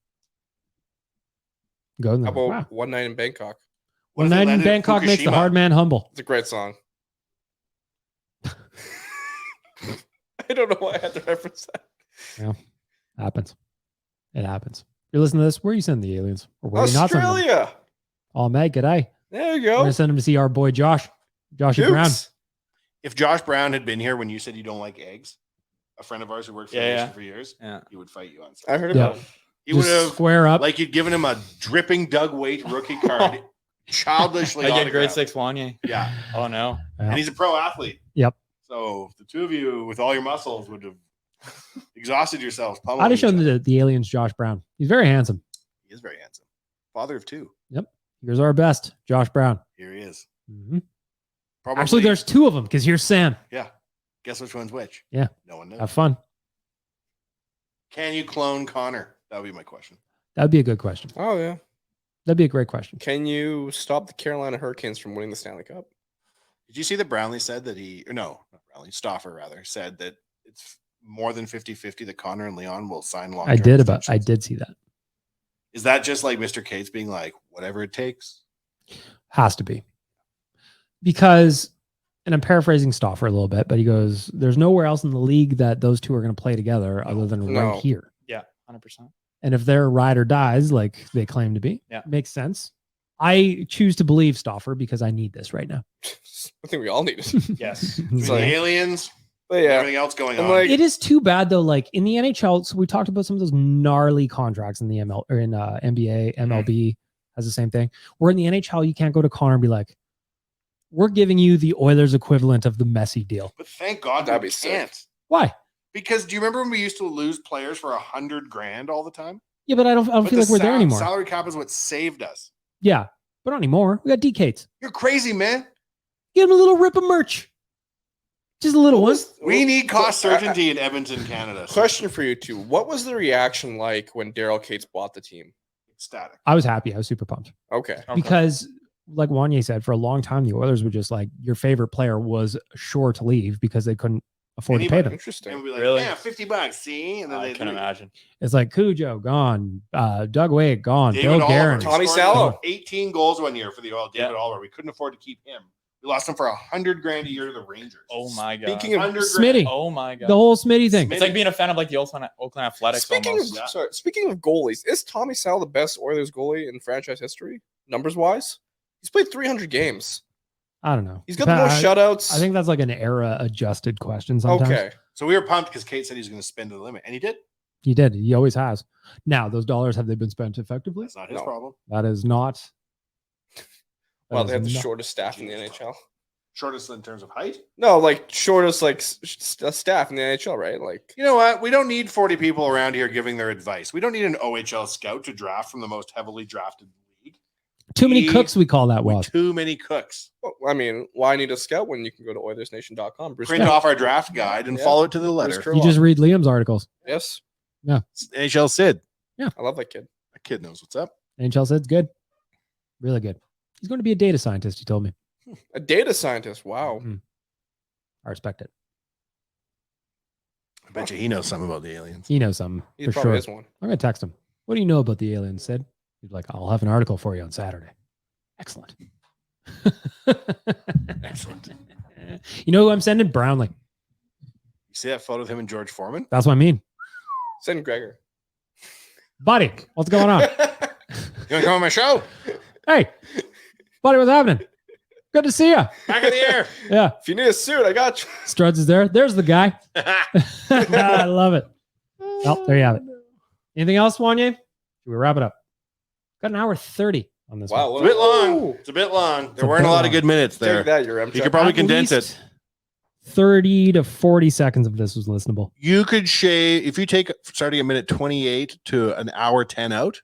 A: Go there.
B: How about
A: Wow.
B: One Night in Bangkok?
C: What
A: One
C: if they
A: night in
C: landed at
A: Bangkok makes the
C: Fukushima?
A: hard man humble.
B: It's a great song. I don't know why I had to reference that.
A: Happens. It happens. You're listening to this. Where are you sending the aliens? Or where are you not sending them?
B: Australia.
A: Oh, mate, g'day.
B: There you
A: We're
B: go.
A: gonna send him to see our boy Joshy Brown.
B: Dukes.
C: If Josh Brown had been here when you said you don't like eggs, a friend of ours who worked for the
D: Yeah,
C: nation
D: yeah.
C: for years,
D: Yeah.
C: he would fight you on
B: I
C: Sunday.
B: heard
A: Yeah.
B: about it.
C: He would
A: Just
C: have,
A: square up.
C: like, you'd given him a dripping Doug Waite rookie card, childishly
D: Again, grade
C: autographed.
D: 6 Wanye.
C: Yeah,
D: Oh no.
C: and he's a pro athlete.
A: Yep.
C: So the two of you with all your muscles would have exhausted yourselves.
A: I'd
C: pummeling
A: have shown
C: each other.
A: the aliens Josh Brown. He's very handsome.
C: He is very handsome. Father of two.
A: Here's our best, Josh Brown.
C: Here he is.
A: Mhm.
C: Probably.
A: Actually, there's two of them because here's Sam.
C: Yeah. Guess which one's which?
A: Yeah.
C: No one knows.
A: Have fun.
C: Can you clone Connor? That would be my question.
A: That'd be a good question.
B: Oh yeah.
A: That'd be a great question.
B: Can you stop the Carolina Hurricanes from winning the Stanley Cup?
C: Did you see that Brownlee said that not Brownlee, Stauffer rather, said that it's more than 50-50 that Connor and Leon will sign long-term
A: I
C: extensions?
A: did see that.
C: Is that just like Mr. Cates being like, whatever it takes?
A: Has to be. Because, and I'm paraphrasing Stauffer a little bit, but he goes, there's nowhere else in the league that those two are going to play together other than
B: No.
A: right here.
D: Yeah, 100%.
A: And if they're ride or dies, like they claim to be,
D: Yeah.
A: makes sense. I choose to believe Stauffer because I need this right now.
B: I think we all need it.
D: Yes.
C: Between
B: like-
C: the aliens,
B: But
C: and
B: yeah,
C: everything else going
B: I'm
C: on.
B: like-
A: It is too bad though. Like in the NHL, so we talked about some of those gnarly contracts in the ML or in NBA, MLB has the same thing. Where in the NHL, you can't go to Connor and be like, "We're giving you the Oilers equivalent of the Messi deal."
C: But thank God
B: That'd
C: we
B: be sick.
C: can't.
A: Why?
C: Because do you remember when we used to lose players for $100,000 all the time?
A: Yeah, but I don't
C: But
A: feel like
C: the
A: we're there anymore.
C: Salary cap is what saved us.
A: Yeah, but not anymore. We got D Cates.
C: You're crazy, man.
A: Give him a little rip of merch. Just a little one.
C: We need cost
B: Well,
C: certainty in Edmonton, Canada.
B: Question for you two: what was the reaction like when Daryl Cates bought the team?
C: Static.
A: I was happy. I was super pumped
B: Okay,
A: because, like Wanye said, for a long time the Oilers were just like your favorite player was sure to leave because they couldn't afford to pay
C: Anybody.
A: them.
C: And
B: interesting.
C: we'd be like,
D: Really?
C: yeah, $50, see? And then
D: I
C: they
D: can imagine.
A: It's like Cujo gone, Doug Wade gone,
C: David
A: Bill
C: Oliver,
A: Guerin.
B: Tommy
C: scored
B: Sallow.
C: 18 goals one year for the Oil. David
D: Yeah.
C: Oliver. We couldn't afford to keep him. We lost him for $100,000 a year to the Rangers.
D: Oh my god.
B: Speaking of
A: Smitty,
D: Oh my god.
A: the whole Smitty thing.
C: Smitty.
D: It's like being a fan of like the Oakland Athletics.
B: speaking
D: almost.
B: of speaking of goalies, is Tommy Sal the best Oilers goalie in franchise history, numbers wise? He's played 300 games.
A: I don't know.
B: He's got the most shutouts.
A: I think that's like an era adjusted question. Sometimes
B: Okay.
C: So we were pumped because Kate said he was going to spend to the limit, and he did.
A: he did. He always has. Now those dollars have they been spent effectively?
C: That's not his
B: No.
C: problem.
A: That is not.
B: Well,
A: that
B: they have
A: is
B: the
A: not-
B: shortest staff in the NHL.
C: Shortest in terms of height.
B: No, like shortest like staff in the NHL, right? Like
C: You know what? We don't need 40 people around here giving their advice. We don't need an OHL scout to draft from the most heavily drafted league.
A: Too many
C: He-
A: cooks. We call that.
C: We
A: Was
C: too many cooks.
B: well, I mean, why need a scout when you can go to OilersNation.com? Bruce
C: Print
B: Kerr-
C: off our draft guide and
B: Yeah.
C: follow it to the
B: Bruce
C: letter.
B: Kerr-
A: you just read Liam's articles.
B: Yes,
C: NHL Sid.
B: I love that kid.
C: That kid knows what's up.
A: NHL said it's good, really good. He's going to be a data scientist. He told me.
B: A data scientist. Wow.
A: I respect it.
C: I bet you he knows something about the aliens.
A: He knows something
B: He
A: for
B: probably
A: sure.
B: is one.
A: I'm gonna text him. What do you know about the aliens, Sid? He's like, I'll have an article for you on Saturday. Excellent.
C: Excellent.
A: You know who I'm sending? Brownlee.
C: You see that photo of him and George Foreman?
A: That's what I mean.
B: Send Gregor.
A: Buddy, what's going on?
C: You want to come on my show?
A: Hey, buddy, what's happening? Good to see you.
C: Back in the air.
A: Yeah.
B: If you need a suit, I got you.
A: Struds is there. There's the guy. I love it. Well, there you have it. Anything else, Wanye? Should we wrap it up? Got an hour 30 on this
B: Wow,
A: one.
C: It's a bit long. It's a bit long. There weren't a lot of good minutes there.
B: Take that, your
C: You could probably
A: At
C: condense it.
A: least 30 to 40 seconds of this was listenable.
C: You could shave if you take starting at minute 28 to an hour 10 out.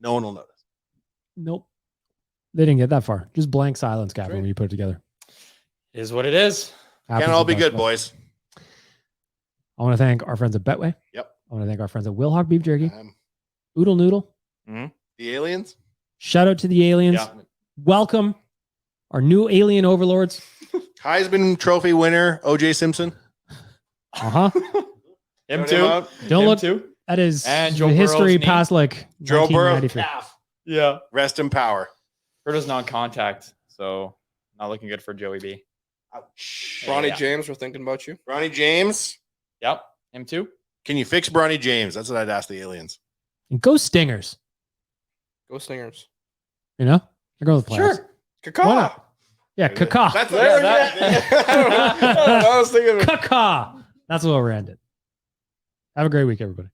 C: No one will notice.
A: Nope. They didn't get that far. Just blank silence, Gavin,
C: Right.
A: when you put it together.
D: Is what it is.
A: Happens
C: Can't all
A: with
C: be
A: us,
C: good,
A: but
C: boys.
A: I want to thank our friends at Betway.
C: Yep.
A: I want to thank our friends at Wilhawk Beef Jerky,
C: Um,
A: Oodle Noodle.
C: the aliens.
A: Shout out to the aliens.
D: Yeah.
A: Welcome our new alien overlords.
C: Heisman Trophy winner OJ Simpson.
A: Uh-huh.
D: Him
C: Know
D: too.
C: about?
A: Don't
D: Him
A: look.
D: too.
A: That is
D: And Joe
A: the history
D: Burrow's knee.
A: past like
C: Joe Burrow.
A: 1993.
D: Yeah.
C: Rest in power.
D: Hurt is non-contact, so not looking good for Joey B.
C: Ouch.
B: Bronny
D: Yeah.
B: James, we're thinking about you.
C: Ronnie James.
D: Yep. Him too.
C: Can you fix Bronny James? That's what I'd ask the aliens.
A: And go Stingers.
B: Go Stingers.
A: You know? They're going to the playoffs.
D: Sure.
B: Kaka.
A: Why not? Yeah, caca.
C: That's
B: There
C: that.
B: we go. I was thinking of it.
A: Caca. That's what we're ended. Have a great week, everybody.